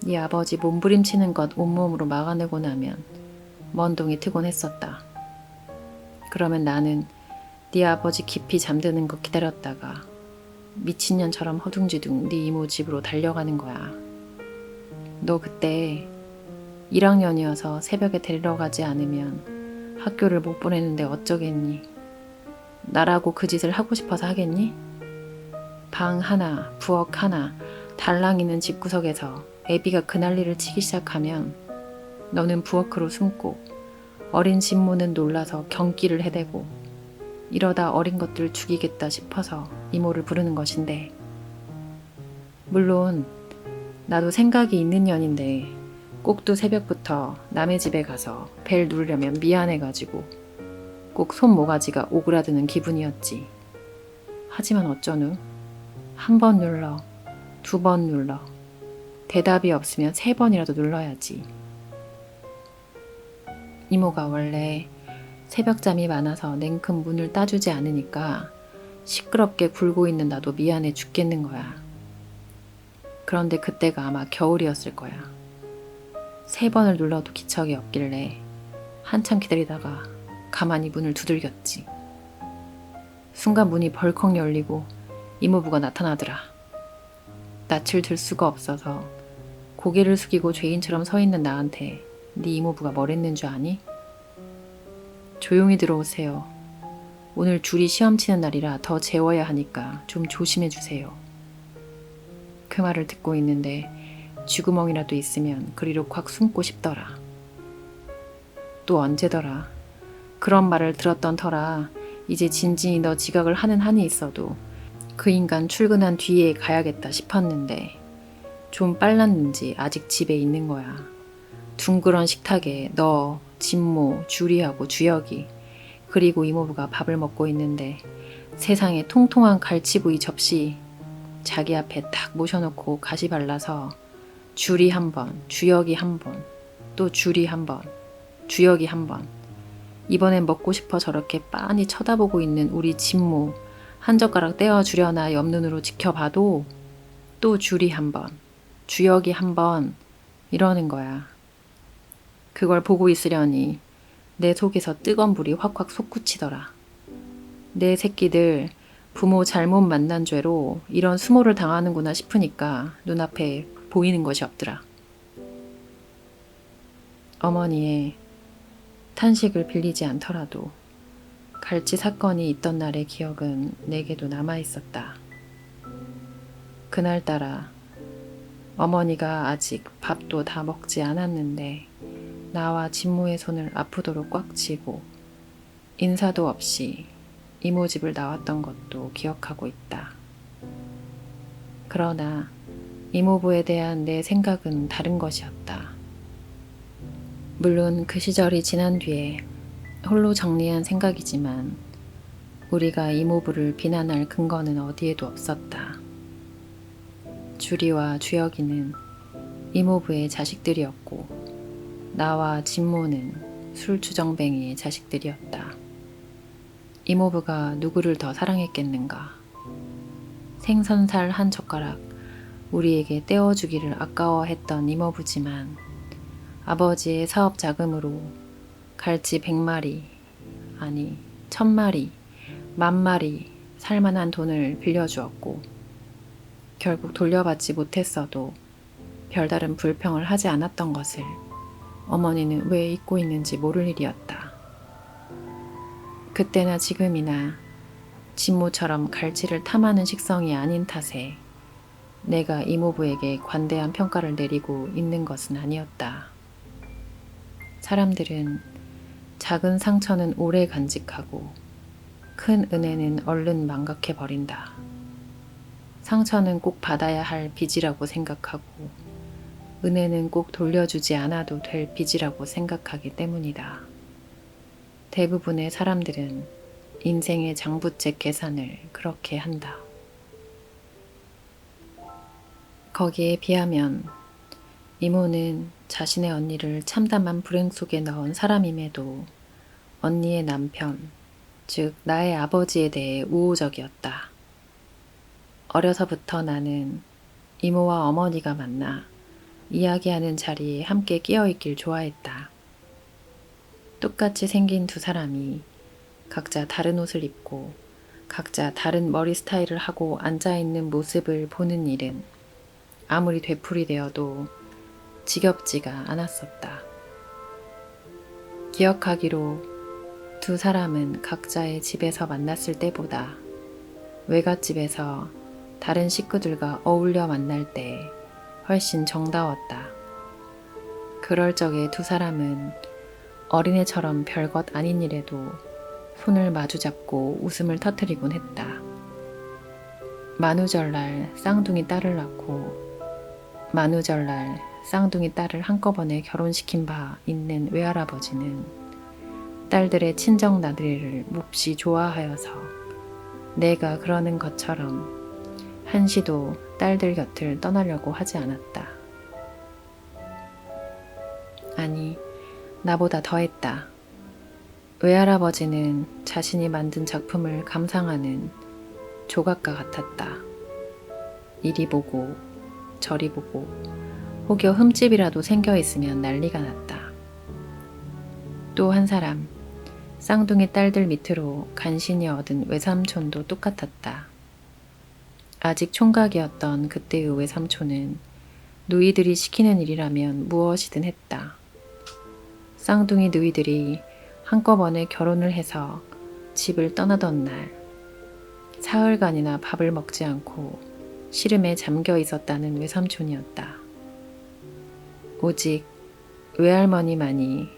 네 아버지 몸부림치는 것 온몸으로 막아내고 나면 먼동이 트곤 했었다. 그러면 나는 네 아버지 깊이 잠드는 것 기다렸다가 미친년처럼 허둥지둥 네 이모 집으로 달려가는 거야. 너 그때 1학년이어서 새벽에 데리러 가지 않으면 학교를 못 보내는데 어쩌겠니? 나라고 그 짓을 하고 싶어서 하겠니? 방 하나, 부엌 하나, 달랑이는 집구석에서 애비가 그 난리를 치기 시작하면 너는 부엌으로 숨고 어린 진모는 놀라서 경기를 해대고 이러다 어린 것들 죽이겠다 싶어서 이모를 부르는 것인데, 물론 나도 생각이 있는 년인데 꼭두 새벽부터 남의 집에 가서 벨 누르려면 미안해가지고 꼭 손모가지가 오그라드는 기분이었지. 하지만 어쩌누? 1번 눌러, 2번 눌러, 대답이 없으면 3번이라도 눌러야지. 이모가 원래 새벽잠이 많아서 냉큼 문을 따주지 않으니까 시끄럽게 굴고 있는 나도 미안해 죽겠는 거야. 그런데 그때가 아마 겨울이었을 거야. 3번을 눌러도 기척이 없길래 한참 기다리다가 가만히 문을 두들겼지. 순간 문이 벌컥 열리고 이모부가 나타나더라. 낯을 들 수가 없어서 고개를 숙이고 죄인처럼 서 있는 나한테 네 이모부가 뭘 했는 줄 아니? 조용히 들어오세요. 오늘 줄이 시험 치는 날이라 더 재워야 하니까 좀 조심해 주세요. 그 말을 듣고 있는데 쥐구멍이라도 있으면 그리로 콱 숨고 싶더라. 또 언제더라. 그런 말을 들었던 터라 이제 진진이 너 지각을 하는 한이 있어도 그 인간 출근한 뒤에 가야겠다 싶었는데 좀 빨랐는지 아직 집에 있는 거야. 둥그런 식탁에 너, 진모, 주리하고 주혁이 그리고 이모부가 밥을 먹고 있는데 세상에 통통한 갈치구이 접시 자기 앞에 딱 모셔놓고 가시 발라서 주리 1번, 주혁이 1번, 또 주리 1번, 주혁이 1번. 이번엔 먹고 싶어 저렇게 빤히 쳐다보고 있는 우리 진모 한 젓가락 떼어주려나 옆눈으로 지켜봐도 또 주리 1번, 주혁이 1번 이러는 거야. 그걸 보고 있으려니 내 속에서 뜨거운 불이 확확 솟구치더라. 내 새끼들 부모 잘못 만난 죄로 이런 수모를 당하는구나 싶으니까 눈앞에 보이는 것이 없더라. 어머니의 탄식을 빌리지 않더라도 갈치 사건이 있던 날의 기억은 내게도 남아있었다. 그날따라 어머니가 아직 밥도 다 먹지 않았는데 나와 진모의 손을 아프도록 꽉 쥐고 인사도 없이 이모 집을 나왔던 것도 기억하고 있다. 그러나 이모부에 대한 내 생각은 다른 것이었다. 물론 그 시절이 지난 뒤에 홀로 정리한 생각이지만 우리가 이모부를 비난할 근거는 어디에도 없었다. 주리와 주혁이는 이모부의 자식들이었고 나와 진모는 술주정뱅이의 자식들이었다. 이모부가 누구를 더 사랑했겠는가. 생선살 한 젓가락 우리에게 떼어주기를 아까워했던 이모부지만 아버지의 사업 자금으로 갈치 100마리, 아니 1000마리, 10,000마리 살만한 돈을 빌려주었고 결국 돌려받지 못했어도 별다른 불평을 하지 않았던 것을 어머니는 왜 잊고 있는지 모를 일이었다. 그때나 지금이나 진모처럼 갈치를 탐하는 식성이 아닌 탓에 내가 이모부에게 관대한 평가를 내리고 있는 것은 아니었다. 사람들은 작은 상처는 오래 간직하고 큰 은혜는 얼른 망각해버린다. 상처는 꼭 받아야 할 빚이라고 생각하고 은혜는 꼭 돌려주지 않아도 될 빚이라고 생각하기 때문이다. 대부분의 사람들은 인생의 장부책 계산을 그렇게 한다. 거기에 비하면 이모는 자신의 언니를 참담한 불행 속에 넣은 사람임에도 언니의 남편, 즉 나의 아버지에 대해 우호적이었다. 어려서부터 나는 이모와 어머니가 만나 이야기하는 자리에 함께 끼어있길 좋아했다. 똑같이 생긴 두 사람이 각자 다른 옷을 입고 각자 다른 머리 스타일을 하고 앉아있는 모습을 보는 일은 아무리 되풀이되어도 지겹지가 않았었다. 기억하기로 두 사람은 각자의 집에서 만났을 때보다 외갓집에서 다른 식구들과 어울려 만날 때 훨씬 정다웠다. 그럴 적에 두 사람은 어린애처럼 별것 아닌 일에도 손을 마주잡고 웃음을 터뜨리곤 했다. 만우절날 쌍둥이 딸을 낳고 만우절날 쌍둥이 딸을 한꺼번에 결혼시킨 바 있는 외할아버지는 딸들의 친정 나들이를 몹시 좋아하여서 내가 그러는 것처럼 한시도 딸들 곁을 떠나려고 하지 않았다. 아니, 나보다 더했다. 외할아버지는 자신이 만든 작품을 감상하는 조각가 같았다. 이리 보고 저리 보고 혹여 흠집이라도 생겨 있으면 난리가 났다. 또 한 사람, 쌍둥이 딸들 밑으로 간신히 얻은 외삼촌도 똑같았다. 아직 총각이었던 그때의 외삼촌은 누이들이 시키는 일이라면 무엇이든 했다. 쌍둥이 누이들이 한꺼번에 결혼을 해서 집을 떠나던 날 사흘간이나 밥을 먹지 않고 시름에 잠겨 있었다는 외삼촌이었다. 오직 외할머니만이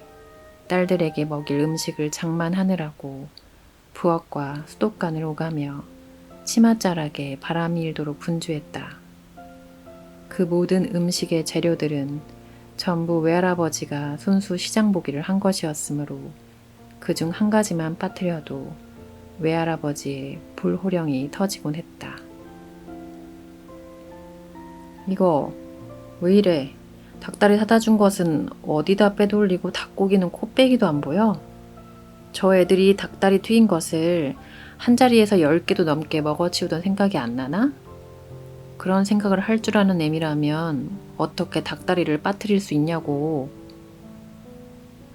딸들에게 먹일 음식을 장만하느라고 부엌과 수도관을 오가며 치맛자락에 바람이 일도록 분주했다. 그 모든 음식의 재료들은 전부 외할아버지가 손수 시장 보기를 한 것이었으므로 그중 한 가지만 빠뜨려도 외할아버지의 불호령이 터지곤 했다. 이거 왜 이래? 닭다리 사다 준 것은 어디다 빼돌리고 닭고기는 코빼기도 안 보여? 저 애들이 닭다리 튀긴 것을 한 자리에서 10개도 넘게 먹어치우던 생각이 안 나나? 그런 생각을 할 줄 아는 애미라면 어떻게 닭다리를 빠뜨릴 수 있냐고.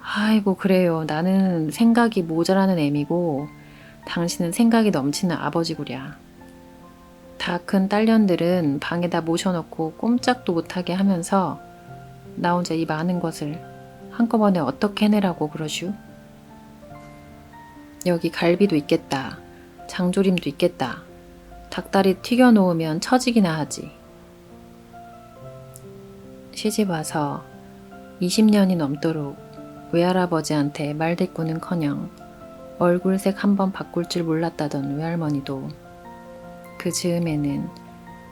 아이고 그래요. 나는 생각이 모자라는 애미고 당신은 생각이 넘치는 아버지구랴. 다 큰 딸년들은 방에다 모셔놓고 꼼짝도 못하게 하면서 나 혼자 이 많은 것을 한꺼번에 어떻게 해내라고 그러슈? 여기 갈비도 있겠다. 장조림도 있겠다. 닭다리 튀겨 놓으면 처지기나 하지. 시집 와서 20년이 넘도록 외할아버지한테 말대꾸는커녕 얼굴색 한번 바꿀 줄 몰랐다던 외할머니도 그 즈음에는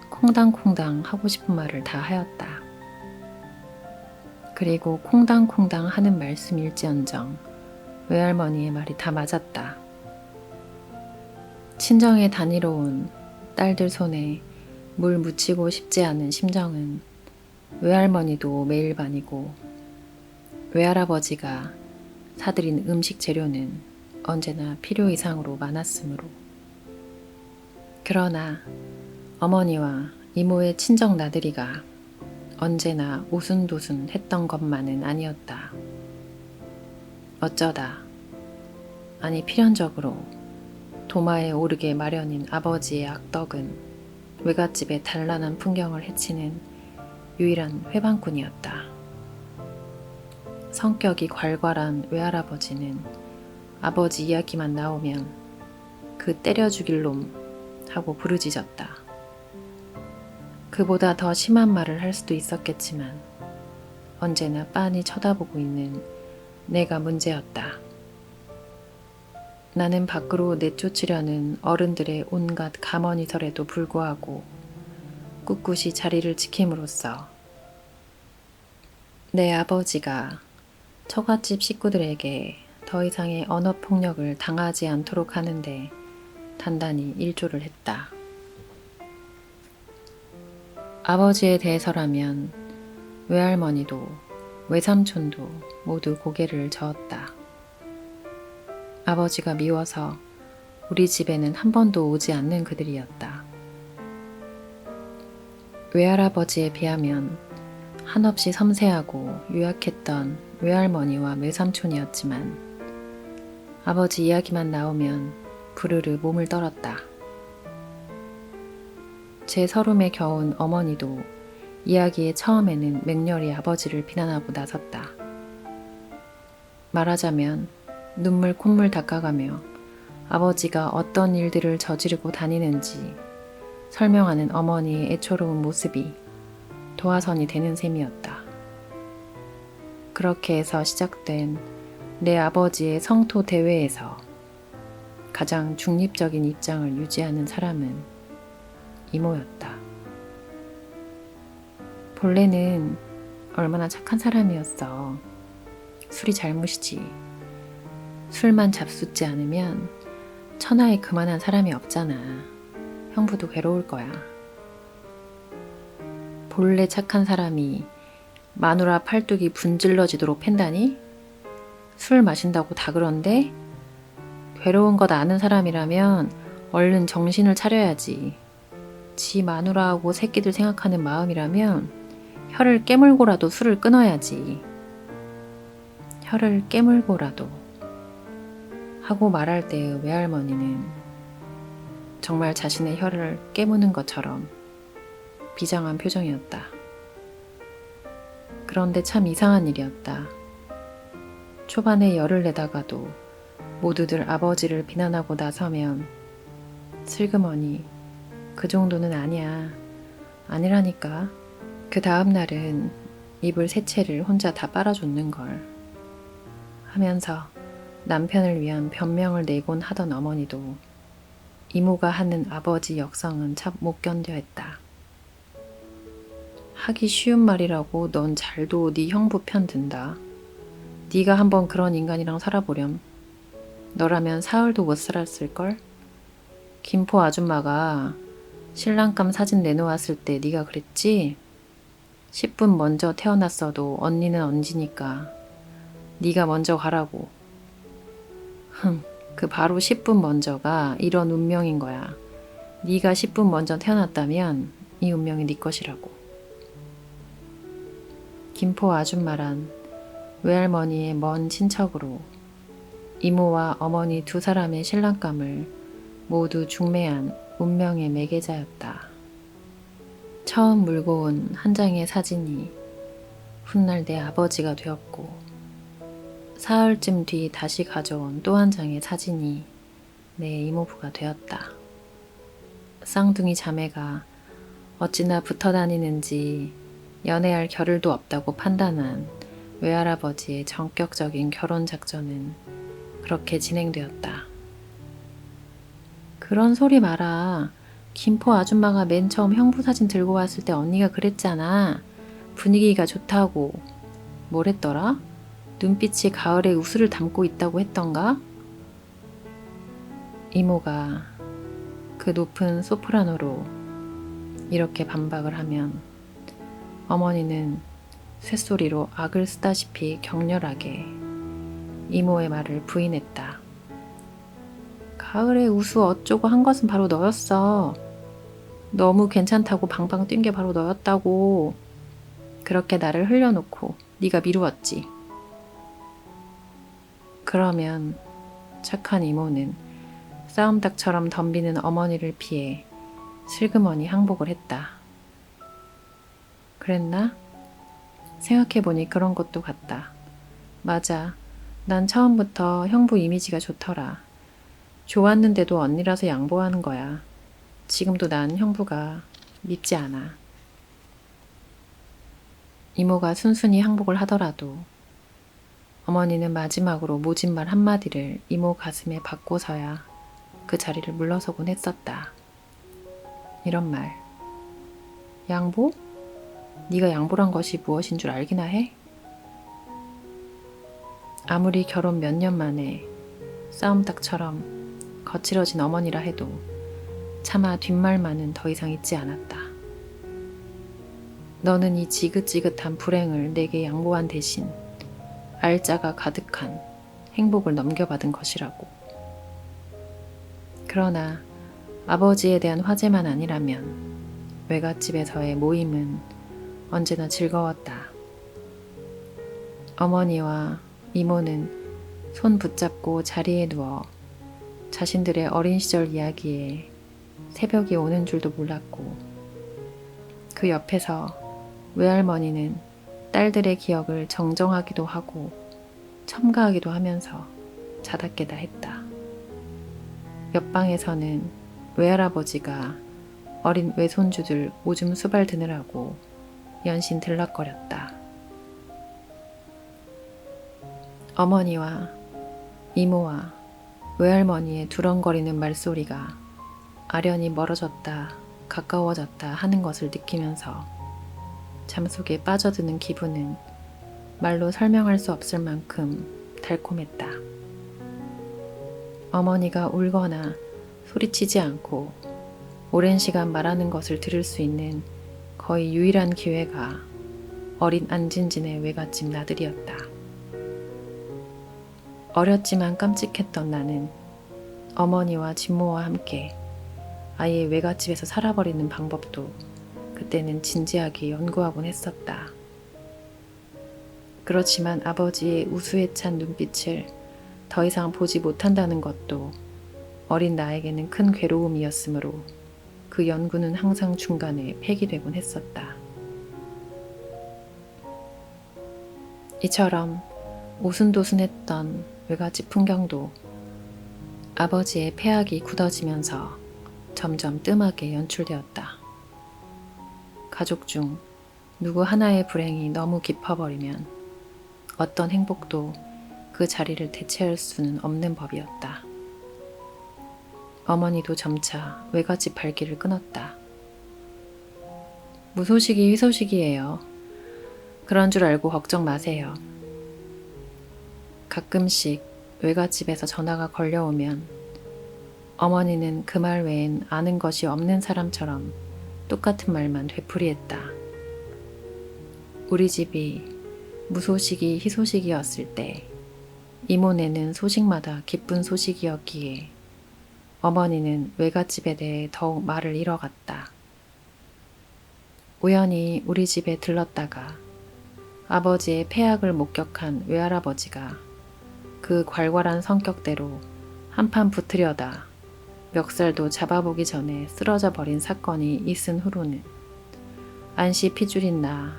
콩당콩당 하고 싶은 말을 다 하였다. 그리고 콩당콩당 하는 말씀일지언정 외할머니의 말이 다 맞았다. 친정에 다니러 온 딸들 손에 물 묻히고 싶지 않은 심정은 외할머니도 매일 반이고 외할아버지가 사들인 음식 재료는 언제나 필요 이상으로 많았으므로. 그러나 어머니와 이모의 친정 나들이가 언제나 오순도순 했던 것만은 아니었다. 어쩌다, 아니 필연적으로 도마에 오르게 마련인 아버지의 악덕은 외갓집의 단란한 풍경을 해치는 유일한 회방꾼이었다. 성격이 괄괄한 외할아버지는 아버지 이야기만 나오면 그 때려 죽일 놈 하고 부르짖었다. 그보다 더 심한 말을 할 수도 있었겠지만 언제나 빤히 쳐다보고 있는 내가 문제였다. 나는 밖으로 내쫓으려는 어른들의 온갖 가머니설에도 불구하고 꿋꿋이 자리를 지킴으로써 내 아버지가 처갓집 식구들에게 더 이상의 언어폭력을 당하지 않도록 하는데 단단히 일조를 했다. 아버지에 대해서라면 외할머니도 외삼촌도 모두 고개를 저었다. 아버지가 미워서 우리 집에는 한 번도 오지 않는 그들이었다. 외할아버지에 비하면 한없이 섬세하고 유약했던 외할머니와 외삼촌이었지만 아버지 이야기만 나오면 부르르 몸을 떨었다. 제 서름에 겨운 어머니도 이야기의 처음에는 맹렬히 아버지를 비난하고 나섰다. 말하자면 눈물 콧물 닦아가며 아버지가 어떤 일들을 저지르고 다니는지 설명하는 어머니의 애초로운 모습이 도화선이 되는 셈이었다. 그렇게 해서 시작된 내 아버지의 성토 대회에서 가장 중립적인 입장을 유지하는 사람은 이모였다. 본래는 얼마나 착한 사람이었어. 술이 잘못이지. 술만 잡숫지 않으면 천하에 그만한 사람이 없잖아. 형부도 괴로울 거야. 본래 착한 사람이 마누라 팔뚝이 분질러지도록 팬다니? 술 마신다고 다 그런데? 괴로운 것 아는 사람이라면 얼른 정신을 차려야지. 지 마누라하고 새끼들 생각하는 마음이라면 혀를 깨물고라도 술을 끊어야지. 혀를 깨물고라도 하고 말할 때의 외할머니는 정말 자신의 혀를 깨무는 것처럼 비장한 표정이었다. 그런데 참 이상한 일이었다. 초반에 열을 내다가도 모두들 아버지를 비난하고 나서면 슬그머니 그 정도는 아니야. 아니라니까. 그 다음 날은 이불 세 채를 혼자 다 빨아줬는걸. 하면서 남편을 위한 변명을 내곤 하던 어머니도 이모가 하는 아버지 역성은 참 못 견뎌 했다. 하기 쉬운 말이라고 넌 잘도 네 형부 편 든다. 네가 한번 그런 인간이랑 살아보렴. 너라면 사흘도 못 살았을걸? 김포 아줌마가 신랑감 사진 내놓았을 때 네가 그랬지? 10분 먼저 태어났어도 언니는 언지니까 네가 먼저 가라고. 그 바로 10분 먼저가 이런 운명인 거야. 네가 10분 먼저 태어났다면 이 운명이 네 것이라고. 김포 아줌마란 외할머니의 먼 친척으로 이모와 어머니 두 사람의 신랑감을 모두 중매한 운명의 매개자였다. 처음 물고 온 한 장의 사진이 훗날 내 아버지가 되었고 사흘쯤 뒤 다시 가져온 또 한 장의 사진이 내 이모부가 되었다. 쌍둥이 자매가 어찌나 붙어 다니는지 연애할 겨를도 없다고 판단한 외할아버지의 전격적인 결혼 작전은 그렇게 진행되었다. 그런 소리 마라. 김포 아줌마가 맨 처음 형부 사진 들고 왔을 때 언니가 그랬잖아. 분위기가 좋다고. 뭐랬더라? 눈빛이 가을에 우수를 담고 있다고 했던가? 이모가 그 높은 소프라노로 이렇게 반박을 하면 어머니는 쇳소리로 악을 쓰다시피 격렬하게 이모의 말을 부인했다. 가을에 우수 어쩌고 한 것은 바로 너였어. 너무 괜찮다고 방방 뛴 게 바로 너였다고. 그렇게 나를 흘려놓고 네가 미루었지. 그러면 착한 이모는 싸움닭처럼 덤비는 어머니를 피해 슬그머니 항복을 했다. 그랬나? 생각해보니 그런 것도 같다. 맞아. 난 처음부터 형부 이미지가 좋더라. 좋았는데도 언니라서 양보하는 거야. 지금도 난 형부가 밉지 않아. 이모가 순순히 항복을 하더라도 어머니는 마지막으로 모진 말 한마디를 이모 가슴에 받고서야 그 자리를 물러서곤 했었다. 이런 말. 양보? 네가 양보란 것이 무엇인 줄 알기나 해? 아무리 결혼 몇 년 만에 싸움닭처럼 거칠어진 어머니라 해도 차마 뒷말만은 더 이상 잊지 않았다. 너는 이 지긋지긋한 불행을 내게 양보한 대신 알짜가 가득한 행복을 넘겨받은 것이라고. 그러나 아버지에 대한 화제만 아니라면 외갓집에서의 모임은 언제나 즐거웠다. 어머니와 이모는 손 붙잡고 자리에 누워 자신들의 어린 시절 이야기에 새벽이 오는 줄도 몰랐고 그 옆에서 외할머니는 딸들의 기억을 정정하기도 하고 첨가하기도 하면서 자다 깨다 했다. 옆방에서는 외할아버지가 어린 외손주들 오줌 수발 드느라고 연신 들락거렸다. 어머니와 이모와 외할머니의 두렁거리는 말소리가 아련히 멀어졌다 가까워졌다 하는 것을 느끼면서 잠속에 빠져드는 기분은 말로 설명할 수 없을 만큼 달콤했다. 어머니가 울거나 소리치지 않고 오랜 시간 말하는 것을 들을 수 있는 거의 유일한 기회가 어린 안진진의 외갓집 나들이었다. 어렸지만 깜찍했던 나는 어머니와 진모와 함께 아예 외갓집에서 살아버리는 방법도 그때는 진지하게 연구하곤 했었다. 그렇지만 아버지의 우수에 찬 눈빛을 더 이상 보지 못한다는 것도 어린 나에게는 큰 괴로움이었으므로 그 연구는 항상 중간에 폐기되곤 했었다. 이처럼 오순도순했던 외갓집 풍경도 아버지의 폐악이 굳어지면서 점점 뜸하게 연출되었다. 가족 중 누구 하나의 불행이 너무 깊어버리면 어떤 행복도 그 자리를 대체할 수는 없는 법이었다. 어머니도 점차 외갓집 발길을 끊었다. 무소식이 희소식이에요. 그런 줄 알고 걱정 마세요. 가끔씩 외갓집에서 전화가 걸려오면 어머니는 그 말 외엔 아는 것이 없는 사람처럼 똑같은 말만 되풀이했다. 우리 집이 무소식이 희소식이었을 때 이모네는 소식마다 기쁜 소식이었기에 어머니는 외갓집에 대해 더욱 말을 잃어갔다. 우연히 우리 집에 들렀다가 아버지의 폐악을 목격한 외할아버지가 그 괄괄한 성격대로 한판 붙으려다 멱살도 잡아보기 전에 쓰러져 버린 사건이 있은 후로는 안씨 피줄인 나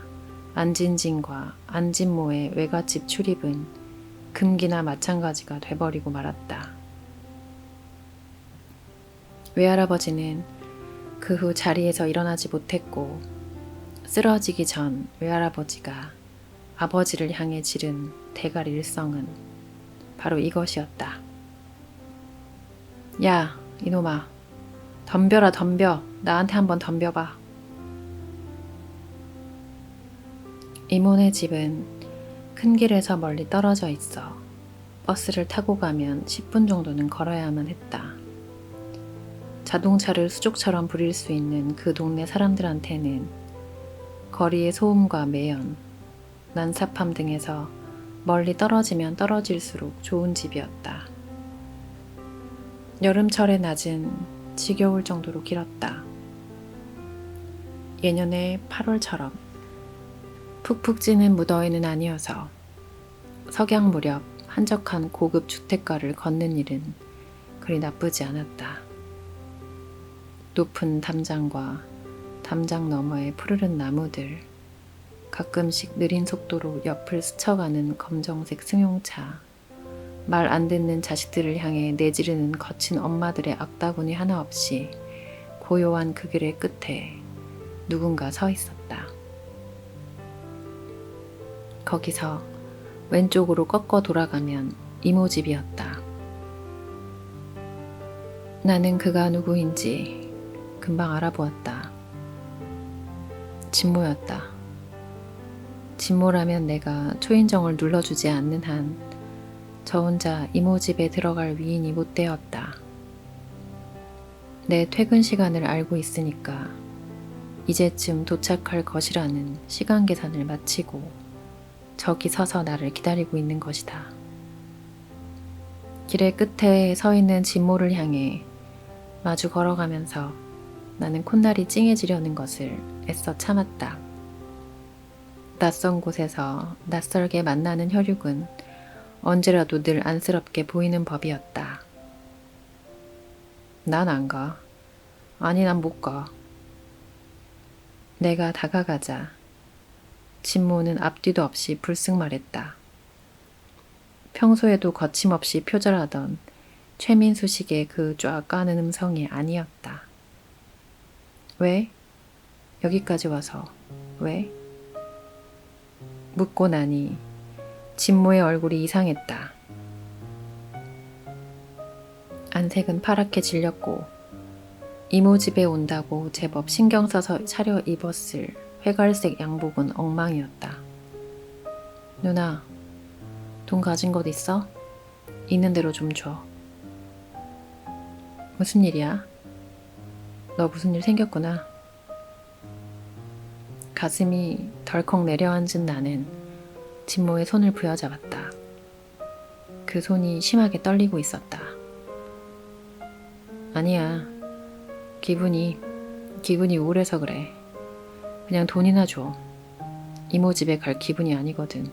안진진과 안진모의 외갓집 출입은 금기나 마찬가지가 돼버리고 말았다. 외할아버지는 그 후 자리에서 일어나지 못했고 쓰러지기 전 외할아버지가 아버지를 향해 지른 대가리 일성은 바로 이것이었다. 야, 이놈아, 덤벼라 덤벼. 나한테 한번 덤벼봐. 이모네 집은 큰 길에서 멀리 떨어져 있어 버스를 타고 가면 10분 정도는 걸어야만 했다. 자동차를 수족처럼 부릴 수 있는 그 동네 사람들한테는 거리의 소음과 매연, 난사팜 등에서 멀리 떨어지면 떨어질수록 좋은 집이었다. 여름철의 낮은 지겨울 정도로 길었다. 예년의 8월처럼 푹푹 찌는 무더위는 아니어서 석양 무렵 한적한 고급 주택가를 걷는 일은 그리 나쁘지 않았다. 높은 담장과 담장 너머의 푸르른 나무들, 가끔씩 느린 속도로 옆을 스쳐가는 검정색 승용차, 말 안 듣는 자식들을 향해 내지르는 거친 엄마들의 악다구니 하나 없이 고요한 그 길의 끝에 누군가 서 있었다. 거기서 왼쪽으로 꺾어 돌아가면 이모 집이었다. 나는 그가 누구인지 금방 알아보았다. 진모였다. 진모라면 내가 초인종을 눌러주지 않는 한 저 혼자 이모 집에 들어갈 위인이 못 되었다. 내 퇴근 시간을 알고 있으니까 이제쯤 도착할 것이라는 시간 계산을 마치고 저기 서서 나를 기다리고 있는 것이다. 길의 끝에 서 있는 진모를 향해 마주 걸어가면서 나는 콧날이 찡해지려는 것을 애써 참았다. 낯선 곳에서 낯설게 만나는 혈육은 언제라도 늘 안쓰럽게 보이는 법이었다. 난 안 가. 아니, 난 못 가. 내가 다가가자 진모는 앞뒤도 없이 불쑥 말했다. 평소에도 거침없이 표절하던 최민수식의 그 쫙 까는 음성이 아니었다. 왜? 여기까지 와서 왜? 묻고 나니 진모의 얼굴이 이상했다. 안색은 파랗게 질렸고 이모 집에 온다고 제법 신경 써서 차려 입었을 회갈색 양복은 엉망이었다. 누나, 돈 가진 것 있어? 있는 대로 좀 줘. 무슨 일이야? 너 무슨 일 생겼구나. 가슴이 덜컥 내려앉은 나는 진모의 손을 부여잡았다. 그 손이 심하게 떨리고 있었다. 아니야. 기분이 우울해서 그래. 그냥 돈이나 줘. 이모 집에 갈 기분이 아니거든.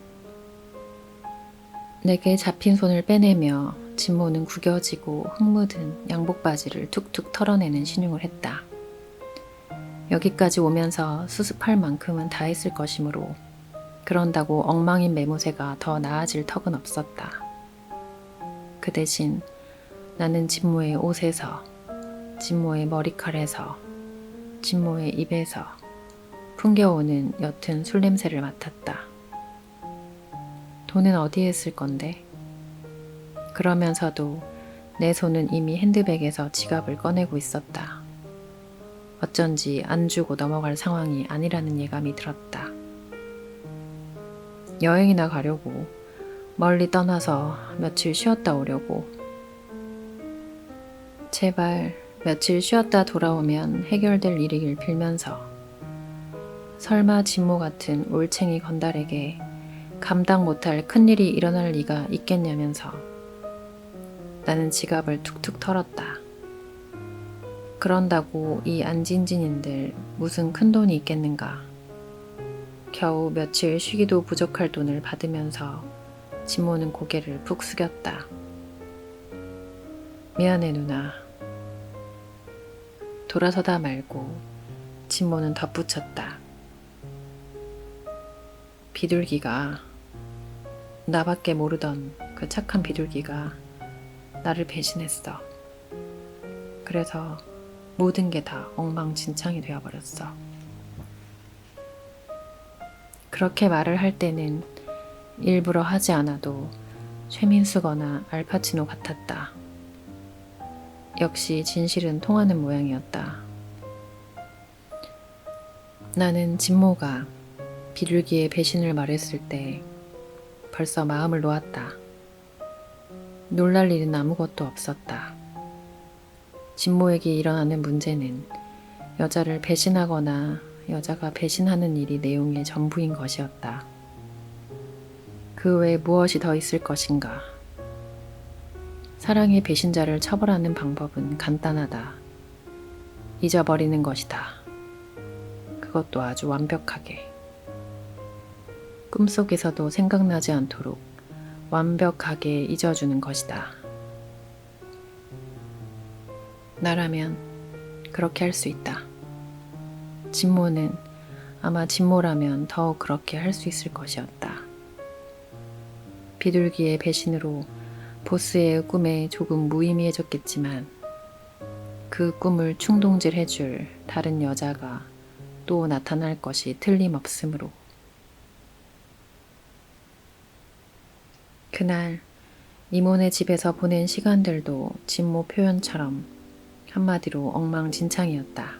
내게 잡힌 손을 빼내며 진모는 구겨지고 흙 묻은 양복 바지를 툭툭 털어내는 신용을 했다. 여기까지 오면서 수습할 만큼은 다 했을 것이므로 그런다고 엉망인 매모새가 더 나아질 턱은 없었다. 그 대신 나는 진모의 옷에서, 진모의 머리칼에서, 진모의 입에서 풍겨오는 옅은 술 냄새를 맡았다. 돈은 어디에 쓸 건데? 그러면서도 내 손은 이미 핸드백에서 지갑을 꺼내고 있었다. 어쩐지 안 주고 넘어갈 상황이 아니라는 예감이 들었다. 여행이나 가려고, 멀리 떠나서 며칠 쉬었다 오려고. 제발 며칠 쉬었다 돌아오면 해결될 일이길 빌면서 설마 진모 같은 올챙이 건달에게 감당 못할 큰일이 일어날 리가 있겠냐면서 나는 지갑을 툭툭 털었다. 그런다고 이 안진진인들 무슨 큰돈이 있겠는가. 겨우 며칠 쉬기도 부족할 돈을 받으면서 진모는 고개를 푹 숙였다. 미안해 누나. 돌아서다 말고 진모는 덧붙였다. 비둘기가 나밖에 모르던 그 그 착한 비둘기가 나를 배신했어. 그래서 모든 게 다 엉망진창이 되어버렸어. 그렇게 말을 할 때는 일부러 하지 않아도 최민수거나 알파치노 같았다. 역시 진실은 통하는 모양이었다. 나는 진모가 비둘기의 배신을 말했을 때 벌써 마음을 놓았다. 놀랄 일은 아무것도 없었다. 진모에게 일어나는 문제는 여자를 배신하거나 여자가 배신하는 일이 내용의 전부인 것이었다. 그 외에 무엇이 더 있을 것인가? 사랑의 배신자를 처벌하는 방법은 간단하다. 잊어버리는 것이다. 그것도 아주 완벽하게. 꿈속에서도 생각나지 않도록 완벽하게 잊어주는 것이다. 나라면 그렇게 할 수 있다. 진모는 아마 진모라면 더욱 그렇게 할 수 있을 것이었다. 비둘기의 배신으로 보스의 꿈에 조금 무의미해졌겠지만 그 꿈을 충동질해줄 다른 여자가 또 나타날 것이 틀림없으므로. 그날 이모네 집에서 보낸 시간들도 진모 표현처럼 한마디로 엉망진창이었다.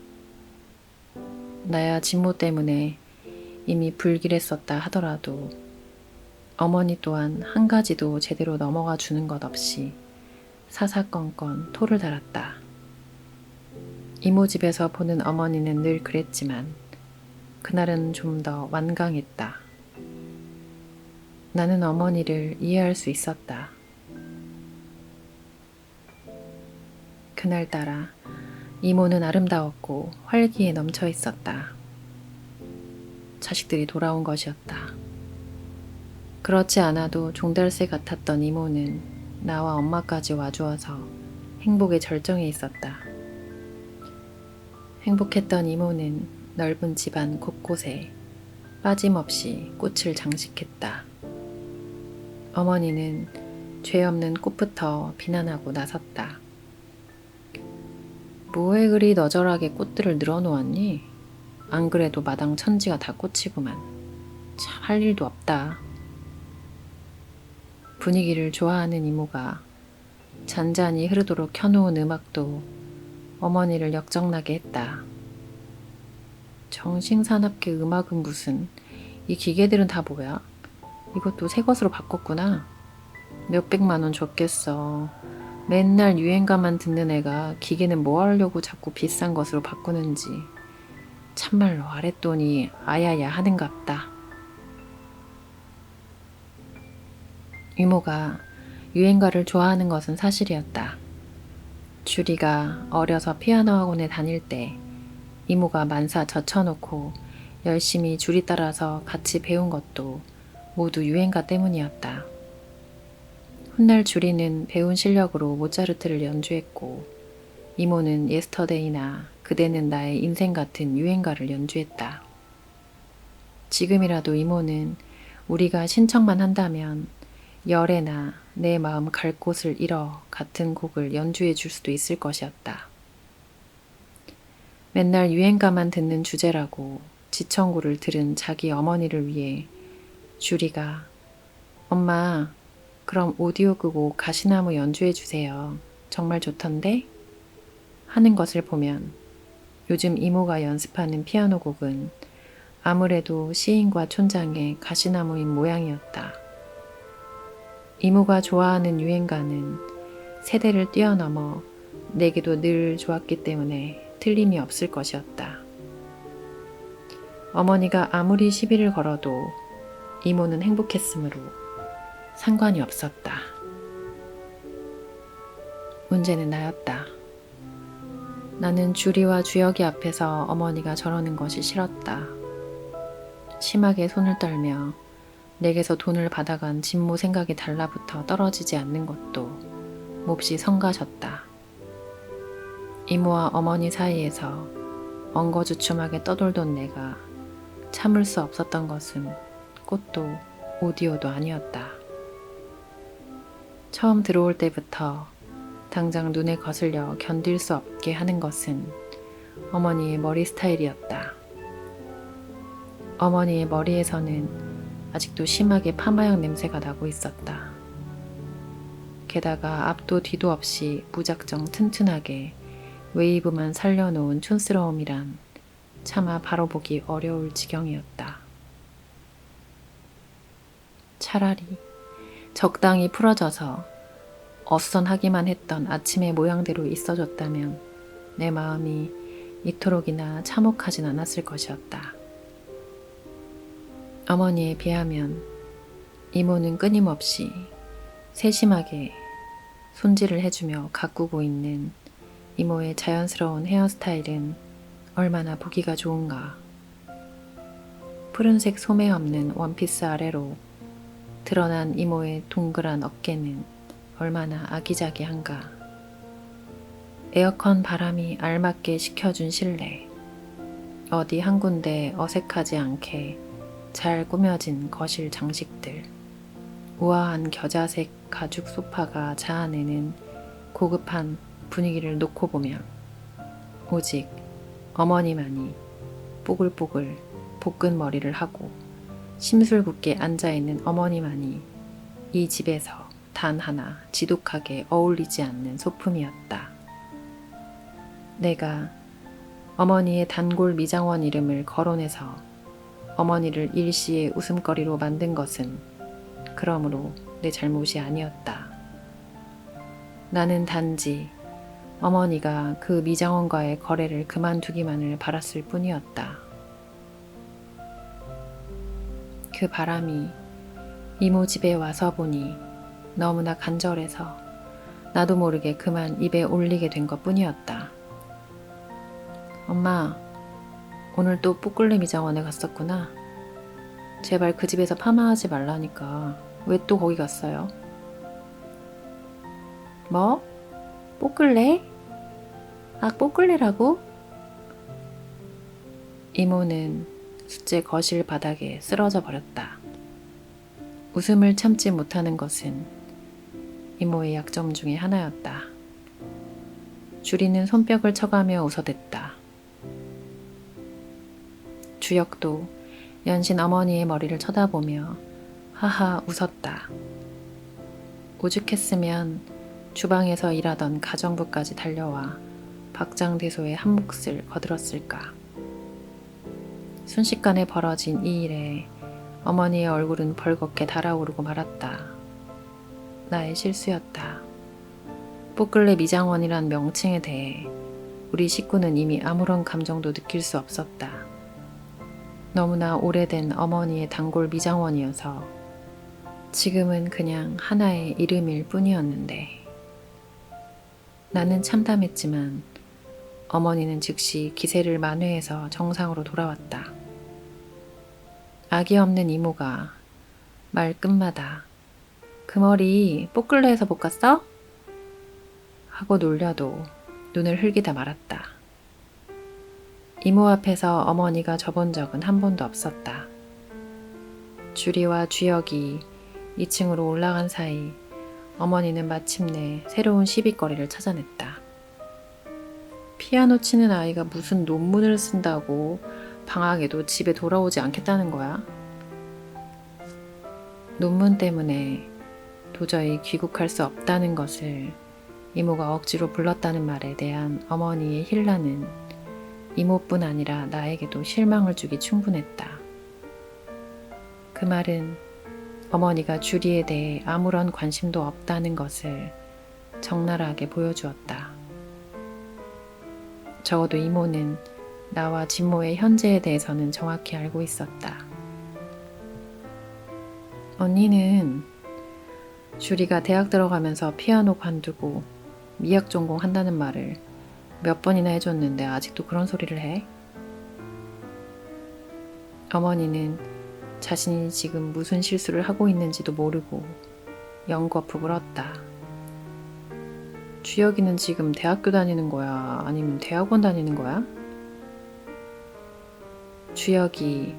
나야 진모 때문에 이미 불길했었다 하더라도 어머니 또한 한 가지도 제대로 넘어가 주는 것 없이 사사건건 토를 달았다. 이모 집에서 보는 어머니는 늘 그랬지만 그날은 좀 더 완강했다. 나는 어머니를 이해할 수 있었다. 그날따라 이모는 아름다웠고 활기에 넘쳐 있었다. 자식들이 돌아온 것이었다. 그렇지 않아도 종달새 같았던 이모는 나와 엄마까지 와주어서 행복의 절정에 있었다. 행복했던 이모는 넓은 집안 곳곳에 빠짐없이 꽃을 장식했다. 어머니는 죄 없는 꽃부터 비난하고 나섰다. 뭐에 그리 너절하게 꽃들을 늘어놓았니? 안 그래도 마당 천지가 다 꽃이구만. 참 할 일도 없다. 분위기를 좋아하는 이모가 잔잔히 흐르도록 켜놓은 음악도 어머니를 역정나게 했다. 정신사납게 음악은 무슨, 이 기계들은 다 뭐야? 이것도 새 것으로 바꿨구나. 몇백만 원 줬겠어. 맨날 유행가만 듣는 애가 기계는 뭐 하려고 자꾸 비싼 것으로 바꾸는지 참말로 아랫돈이 아야야 하는갑다. 이모가 유행가를 좋아하는 것은 사실이었다. 주리가 어려서 피아노 학원에 다닐 때 이모가 만사 젖혀놓고 열심히 주리 따라서 같이 배운 것도 모두 유행가 때문이었다. 훗날 주리는 배운 실력으로 모차르트를 연주했고 이모는 예스터데이나 그대는 나의 인생 같은 유행가를 연주했다. 지금이라도 이모는 우리가 신청만 한다면 열애나 내 마음 갈 곳을 잃어 같은 곡을 연주해 줄 수도 있을 것이었다. 맨날 유행가만 듣는 주제라고 지청구를 들은 자기 어머니를 위해 주리가 엄마 그럼 오디오 끄고 가시나무 연주해 주세요. 정말 좋던데? 하는 것을 보면 요즘 이모가 연습하는 피아노 곡은 아무래도 시인과 촌장의 가시나무인 모양이었다. 이모가 좋아하는 유행가는 세대를 뛰어넘어 내게도 늘 좋았기 때문에 틀림이 없을 것이었다. 어머니가 아무리 시비를 걸어도 이모는 행복했으므로 상관이 없었다. 문제는 나였다. 나는 주리와 주혁이 앞에서 어머니가 저러는 것이 싫었다. 심하게 손을 떨며 내게서 돈을 받아간 진모 생각이 달라붙어 떨어지지 않는 것도 몹시 성가셨다. 이모와 어머니 사이에서 엉거주춤하게 떠돌던 내가 참을 수 없었던 것은 꽃도 오디오도 아니었다. 처음 들어올 때부터 당장 눈에 거슬려 견딜 수 없게 하는 것은 어머니의 머리 스타일이었다. 어머니의 머리에서는 아직도 심하게 파마약 냄새가 나고 있었다. 게다가 앞도 뒤도 없이 무작정 튼튼하게 웨이브만 살려놓은 촌스러움이란 차마 바로 보기 어려울 지경이었다. 차라리 적당히 풀어져서 어수선하기만 했던 아침의 모양대로 있어줬다면 내 마음이 이토록이나 참혹하진 않았을 것이었다. 어머니에 비하면 이모는 끊임없이 세심하게 손질을 해주며 가꾸고 있는 이모의 자연스러운 헤어스타일은 얼마나 보기가 좋은가. 푸른색 소매 없는 원피스 아래로 드러난 이모의 동그란 어깨는 얼마나 아기자기한가. 에어컨 바람이 알맞게 식혀준 실내. 어디 한 군데 어색하지 않게 잘 꾸며진 거실 장식들. 우아한 겨자색 가죽 소파가 자아내는 고급한 분위기를 놓고 보면 오직 어머니만이 뽀글뽀글 볶은 머리를 하고 심술궂게 앉아있는 어머니만이 이 집에서 단 하나 지독하게 어울리지 않는 소품이었다. 내가 어머니의 단골 미장원 이름을 거론해서 어머니를 일시의 웃음거리로 만든 것은 그러므로 내 잘못이 아니었다. 나는 단지 어머니가 그 미장원과의 거래를 그만두기만을 바랐을 뿐이었다. 그 바람이 이모 집에 와서 보니 너무나 간절해서 나도 모르게 그만 입에 올리게 된 것 뿐이었다. 엄마, 오늘 또 뽀글레 미장원에 갔었구나. 제발 그 집에서 파마하지 말라니까 왜 또 거기 갔어요? 뭐? 뽀글레? 아, 뽀글레라고? 이모는 숫제 거실 바닥에 쓰러져 버렸다. 웃음을 참지 못하는 것은 이모의 약점 중에 하나였다. 주리는 손뼉을 쳐가며 웃어댔다. 주역도 연신 어머니의 머리를 쳐다보며 하하 웃었다. 오죽했으면 주방에서 일하던 가정부까지 달려와 박장대소의 한 몫을 거들었을까. 순식간에 벌어진 이 일에 어머니의 얼굴은 벌겋게 달아오르고 말았다. 나의 실수였다. 뽀글레 미장원이란 명칭에 대해 우리 식구는 이미 아무런 감정도 느낄 수 없었다. 너무나 오래된 어머니의 단골 미장원이어서 지금은 그냥 하나의 이름일 뿐이었는데 나는 참담했지만 어머니는 즉시 기세를 만회해서 정상으로 돌아왔다. 악이 없는 이모가 말끝마다 그 머리 뽀글레에서 볶았어? 하고 놀려도 눈을 흘기다 말았다. 이모 앞에서 어머니가 져본 적은 한 번도 없었다. 주리와 주역이 2층으로 올라간 사이 어머니는 마침내 새로운 시비거리를 찾아냈다. 피아노 치는 아이가 무슨 논문을 쓴다고 방학에도 집에 돌아오지 않겠다는 거야? 논문 때문에 도저히 귀국할 수 없다는 것을 이모가 억지로 불렀다는 말에 대한 어머니의 힐라는 이모뿐 아니라 나에게도 실망을 주기 충분했다. 그 말은 어머니가 주리에 대해 아무런 관심도 없다는 것을 적나라하게 보여주었다. 적어도 이모는 나와 진모의 현재에 대해서는 정확히 알고 있었다. 언니는 주리가 대학 들어가면서 피아노 관두고 미학 전공한다는 말을 몇 번이나 해줬는데 아직도 그런 소리를 해? 어머니는 자신이 지금 무슨 실수를 하고 있는지도 모르고 연거푸 울었다. 주혁이는 지금 대학교 다니는 거야? 아니면 대학원 다니는 거야? 주혁이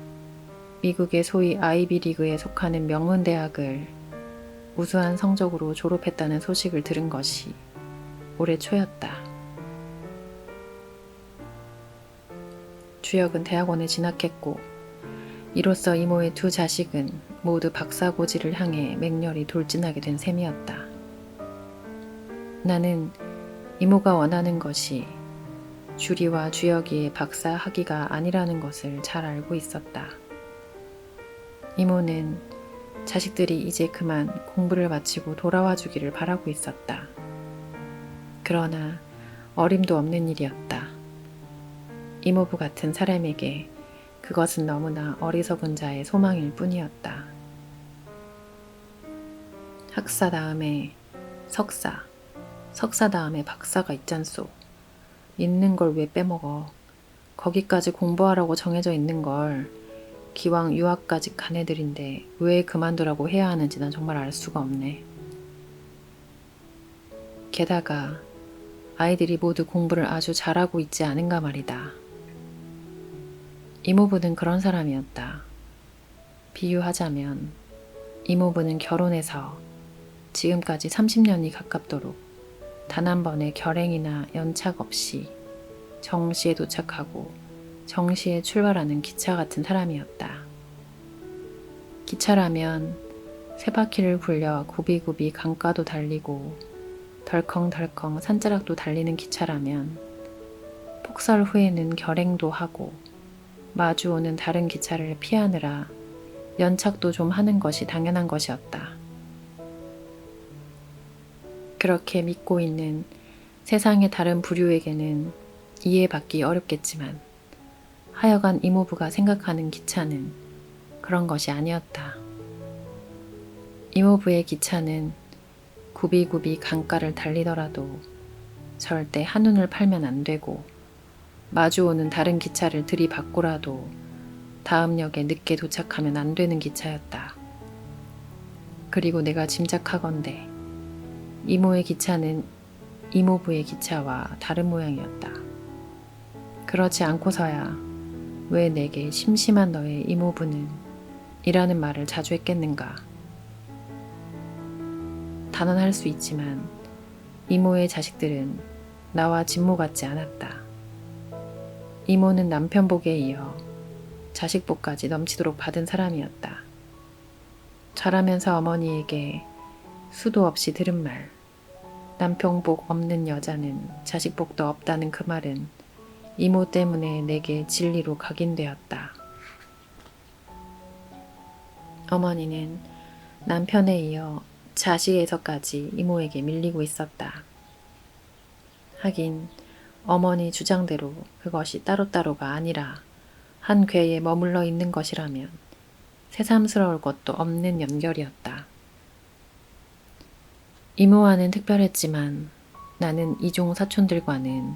미국의 소위 아이비리그에 속하는 명문대학을 우수한 성적으로 졸업했다는 소식을 들은 것이 올해 초였다. 주혁은 대학원에 진학했고 이로써 이모의 두 자식은 모두 박사고지를 향해 맹렬히 돌진하게 된 셈이었다. 나는 이모가 원하는 것이 주리와 주혁이의 박사 학위가 아니라는 것을 잘 알고 있었다. 이모는 자식들이 이제 그만 공부를 마치고 돌아와 주기를 바라고 있었다. 그러나 어림도 없는 일이었다. 이모부 같은 사람에게 그것은 너무나 어리석은 자의 소망일 뿐이었다. 학사 다음에 석사, 석사 다음에 박사가 있잖소. 있는 걸 왜 빼먹어. 거기까지 공부하라고 정해져 있는 걸 기왕 유학까지 간 애들인데 왜 그만두라고 해야 하는지 난 정말 알 수가 없네. 게다가 아이들이 모두 공부를 아주 잘하고 있지 않은가 말이다. 이모부는 그런 사람이었다. 비유하자면 이모부는 결혼해서 지금까지 30년이 가깝도록 단 한 번의 결행이나 연착 없이 정시에 도착하고 정시에 출발하는 기차 같은 사람이었다. 기차라면 세 바퀴를 굴려 굽이굽이 강가도 달리고 덜컹덜컹 산자락도 달리는 기차라면 폭설 후에는 결행도 하고 마주오는 다른 기차를 피하느라 연착도 좀 하는 것이 당연한 것이었다. 그렇게 믿고 있는 세상의 다른 부류에게는 이해받기 어렵겠지만 하여간 이모부가 생각하는 기차는 그런 것이 아니었다. 이모부의 기차는 굽이굽이 강가를 달리더라도 절대 한눈을 팔면 안 되고 마주오는 다른 기차를 들이받고라도 다음 역에 늦게 도착하면 안 되는 기차였다. 그리고 내가 짐작하건대 이모의 기차는 이모부의 기차와 다른 모양이었다. 그렇지 않고서야 왜 내게 심심한 너의 이모부는 이라는 말을 자주 했겠는가. 단언할 수 있지만 이모의 자식들은 나와 진모 같지 않았다. 이모는 남편 복에 이어 자식 복까지 넘치도록 받은 사람이었다. 자라면서 어머니에게 수도 없이 들은 말, 남편 복 없는 여자는 자식 복도 없다는 그 말은 이모 때문에 내게 진리로 각인되었다. 어머니는 남편에 이어 자식에서까지 이모에게 밀리고 있었다. 하긴 어머니 주장대로 그것이 따로따로가 아니라 한 궤에 머물러 있는 것이라면 새삼스러울 것도 없는 연결이었다. 이모와는 특별했지만 나는 이종 사촌들과는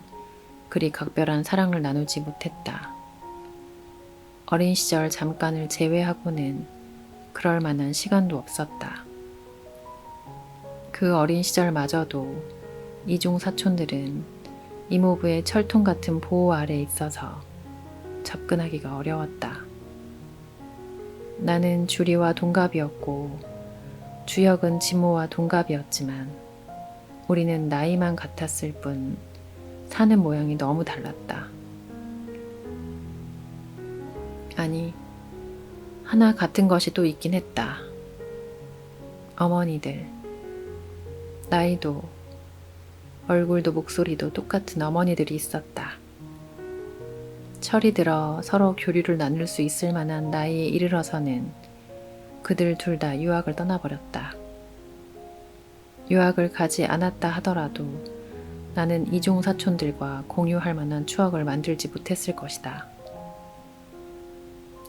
그리 각별한 사랑을 나누지 못했다. 어린 시절 잠깐을 제외하고는 그럴 만한 시간도 없었다. 그 어린 시절마저도 이종 사촌들은 이모부의 철통 같은 보호 아래에 있어서 접근하기가 어려웠다. 나는 주리와 동갑이었고 주혁은 진모와 동갑이었지만 우리는 나이만 같았을 뿐 사는 모양이 너무 달랐다. 아니, 하나 같은 것이 또 있긴 했다. 어머니들. 나이도 얼굴도 목소리도 똑같은 어머니들이 있었다. 철이 들어 서로 교류를 나눌 수 있을 만한 나이에 이르러서는 그들 둘 다 유학을 떠나버렸다. 유학을 가지 않았다 하더라도 나는 이종 사촌들과 공유할 만한 추억을 만들지 못했을 것이다.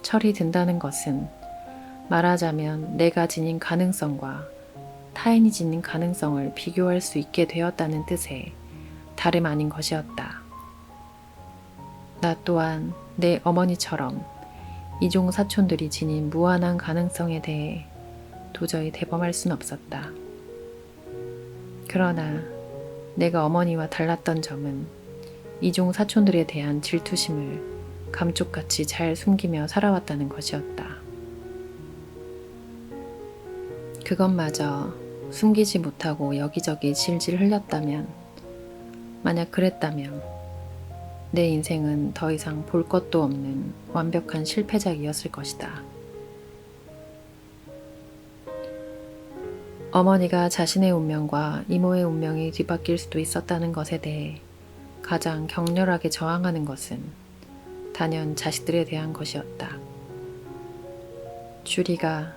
철이 든다는 것은 말하자면 내가 지닌 가능성과 타인이 지닌 가능성을 비교할 수 있게 되었다는 뜻의 다름 아닌 것이었다. 나 또한 내 어머니처럼 이종 사촌들이 지닌 무한한 가능성에 대해 도저히 대범할 순 없었다. 그러나 내가 어머니와 달랐던 점은 이종 사촌들에 대한 질투심을 감쪽같이 잘 숨기며 살아왔다는 것이었다. 그것마저 숨기지 못하고 여기저기 질질 흘렸다면, 만약 그랬다면 내 인생은 더 이상 볼 것도 없는 완벽한 실패작이었을 것이다. 어머니가 자신의 운명과 이모의 운명이 뒤바뀔 수도 있었다는 것에 대해 가장 격렬하게 저항하는 것은 단연 자식들에 대한 것이었다. 주리가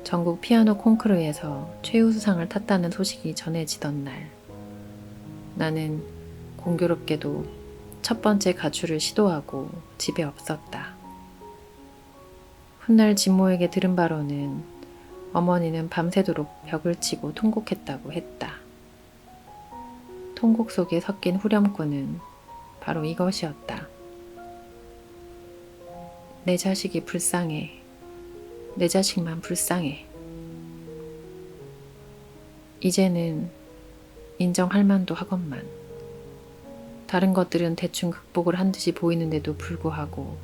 전국 피아노 콩쿠르에서 최우수상을 탔다는 소식이 전해지던 날, 나는 공교롭게도 첫 번째 가출을 시도하고 집에 없었다. 훗날 진모에게 들은 바로는 어머니는 밤새도록 벽을 치고 통곡했다고 했다. 통곡 속에 섞인 후렴구는 바로 이것이었다. 내 자식이 불쌍해. 내 자식만 불쌍해. 이제는 인정할 만도 하건만. 다른 것들은 대충 극복을 한 듯이 보이는데도 불구하고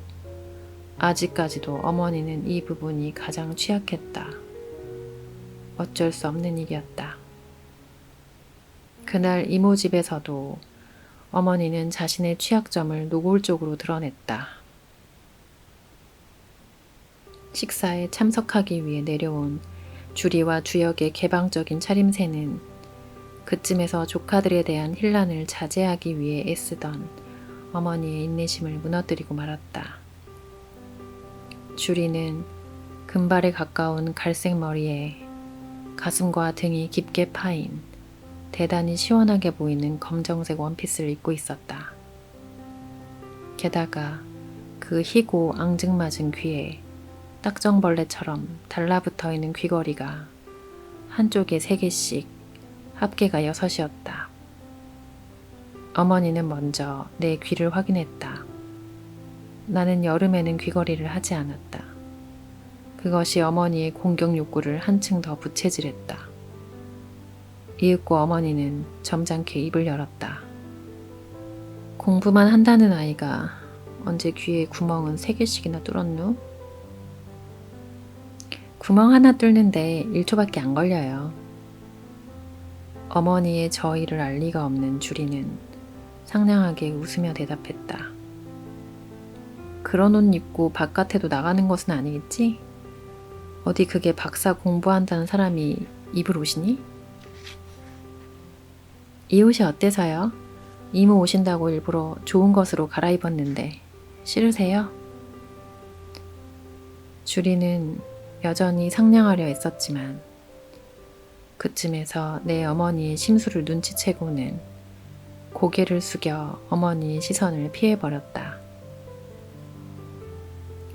아직까지도 어머니는 이 부분이 가장 취약했다. 어쩔 수 없는 일이었다. 그날 이모 집에서도 어머니는 자신의 취약점을 노골적으로 드러냈다. 식사에 참석하기 위해 내려온 주리와 주역의 개방적인 차림새는 그쯤에서 조카들에 대한 혼란을 자제하기 위해 애쓰던 어머니의 인내심을 무너뜨리고 말았다. 주리는 금발에 가까운 갈색 머리에 가슴과 등이 깊게 파인 대단히 시원하게 보이는 검정색 원피스를 입고 있었다. 게다가 그 희고 앙증맞은 귀에 딱정벌레처럼 달라붙어 있는 귀걸이가 한쪽에 3개씩, 합계가 6이었다. 어머니는 먼저 내 귀를 확인했다. 나는 여름에는 귀걸이를 하지 않았다. 그것이 어머니의 공격 욕구를 한층 더 부채질했다. 이윽고 어머니는 점잖게 입을 열었다. 공부만 한다는 아이가 언제 귀에 구멍은 3개씩이나 뚫었누? 구멍 하나 뚫는데 1초밖에 안 걸려요. 어머니의 저의를 알 리가 없는 주리는 상냥하게 웃으며 대답했다. 그런 옷 입고 바깥에도 나가는 것은 아니겠지? 어디 그게 박사 공부한다는 사람이 입을 옷이니? 이 옷이 어때서요? 이모 오신다고 일부러 좋은 것으로 갈아입었는데 싫으세요? 주리는 여전히 상냥하려 애썼지만 그쯤에서 내 어머니의 심수를 눈치채고는 고개를 숙여 어머니의 시선을 피해버렸다.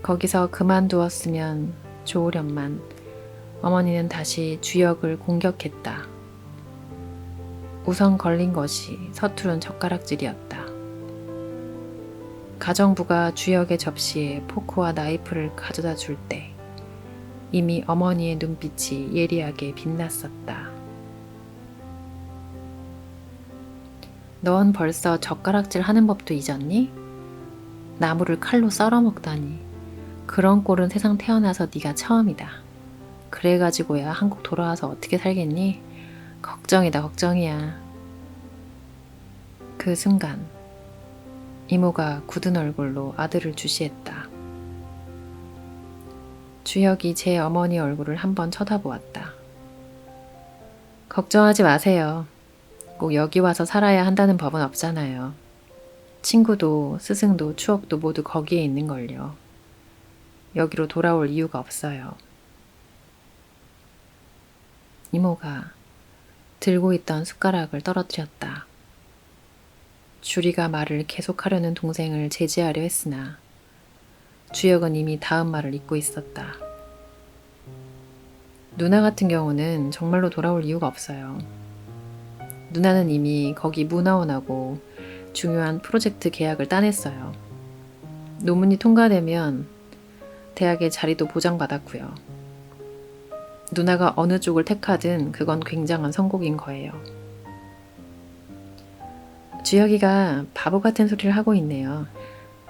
거기서 그만두었으면 좋으련만 어머니는 다시 주역을 공격했다. 우선 걸린 것이 서투른 젓가락질이었다. 가정부가 주역의 접시에 포크와 나이프를 가져다 줄 때 이미 어머니의 눈빛이 예리하게 빛났었다. 넌 벌써 젓가락질 하는 법도 잊었니? 나무를 칼로 썰어 먹다니. 그런 꼴은 세상 태어나서 네가 처음이다. 그래가지고야 한국 돌아와서 어떻게 살겠니? 걱정이다 걱정이야. 그 순간 이모가 굳은 얼굴로 아들을 주시했다. 주혁이 제 어머니 얼굴을 한번 쳐다보았다. 걱정하지 마세요. 꼭 여기 와서 살아야 한다는 법은 없잖아요. 친구도 스승도 추억도 모두 거기에 있는걸요. 여기로 돌아올 이유가 없어요. 이모가 들고 있던 숟가락을 떨어뜨렸다. 주리가 말을 계속하려는 동생을 제지하려 했으나 주혁은 이미 다음 말을 잊고 있었다. 누나 같은 경우는 정말로 돌아올 이유가 없어요. 누나는 이미 거기 문화원하고 중요한 프로젝트 계약을 따냈어요. 논문이 통과되면 대학의 자리도 보장받았고요. 누나가 어느 쪽을 택하든 그건 굉장한 성공인 거예요. 주혁이가 바보 같은 소리를 하고 있네요.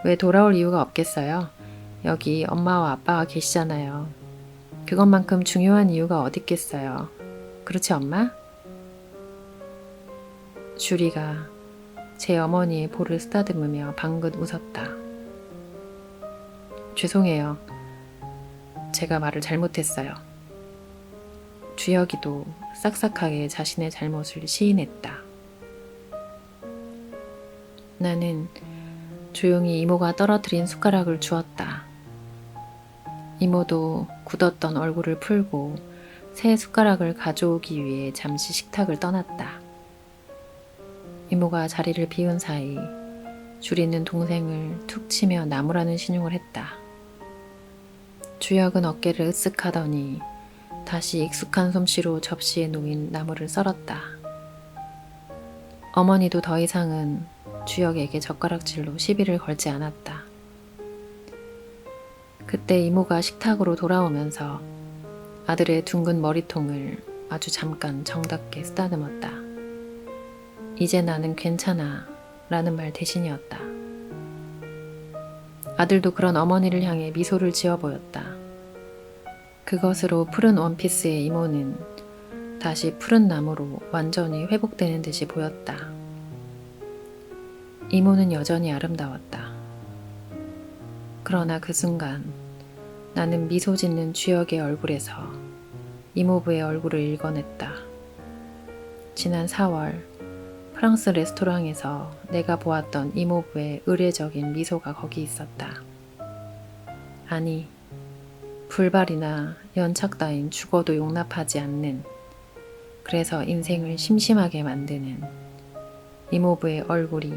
왜 돌아올 이유가 없겠어요? 여기 엄마와 아빠가 계시잖아요. 그것만큼 중요한 이유가 어디 있겠어요. 그렇지 엄마? 주리가 제 어머니의 볼을 쓰다듬으며 방긋 웃었다. 죄송해요. 제가 말을 잘못했어요. 주혁이도 싹싹하게 자신의 잘못을 시인했다. 나는 조용히 이모가 떨어뜨린 숟가락을 주었다. 이모도 굳었던 얼굴을 풀고 새 숟가락을 가져오기 위해 잠시 식탁을 떠났다. 이모가 자리를 비운 사이 주리는 동생을 툭 치며 나무라는 신용을 했다. 주혁은 어깨를 으쓱하더니 다시 익숙한 솜씨로 접시에 놓인 나물을 썰었다. 어머니도 더 이상은 주혁에게 젓가락질로 시비를 걸지 않았다. 그때 이모가 식탁으로 돌아오면서 아들의 둥근 머리통을 아주 잠깐 정답게 쓰다듬었다. 이제 나는 괜찮아 라는 말 대신이었다. 아들도 그런 어머니를 향해 미소를 지어 보였다. 그것으로 푸른 원피스의 이모는 다시 푸른 나무로 완전히 회복되는 듯이 보였다. 이모는 여전히 아름다웠다. 그러나 그 순간 나는 미소 짓는 주혁의 얼굴에서 이모부의 얼굴을 읽어냈다. 지난 4월 프랑스 레스토랑에서 내가 보았던 이모부의 의례적인 미소가 거기 있었다. 아니, 불발이나 연착 따윈 죽어도 용납하지 않는, 그래서 인생을 심심하게 만드는 이모부의 얼굴이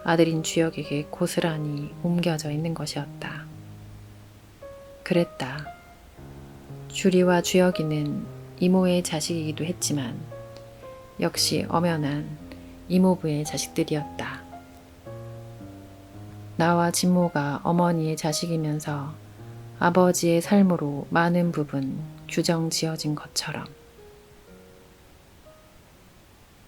아들인 주혁에게 고스란히 옮겨져 있는 것이었다. 그랬다. 주리와 주혁이는 이모의 자식이기도 했지만 역시 엄연한 이모부의 자식들이었다. 나와 진모가 어머니의 자식이면서 아버지의 삶으로 많은 부분 규정 지어진 것처럼.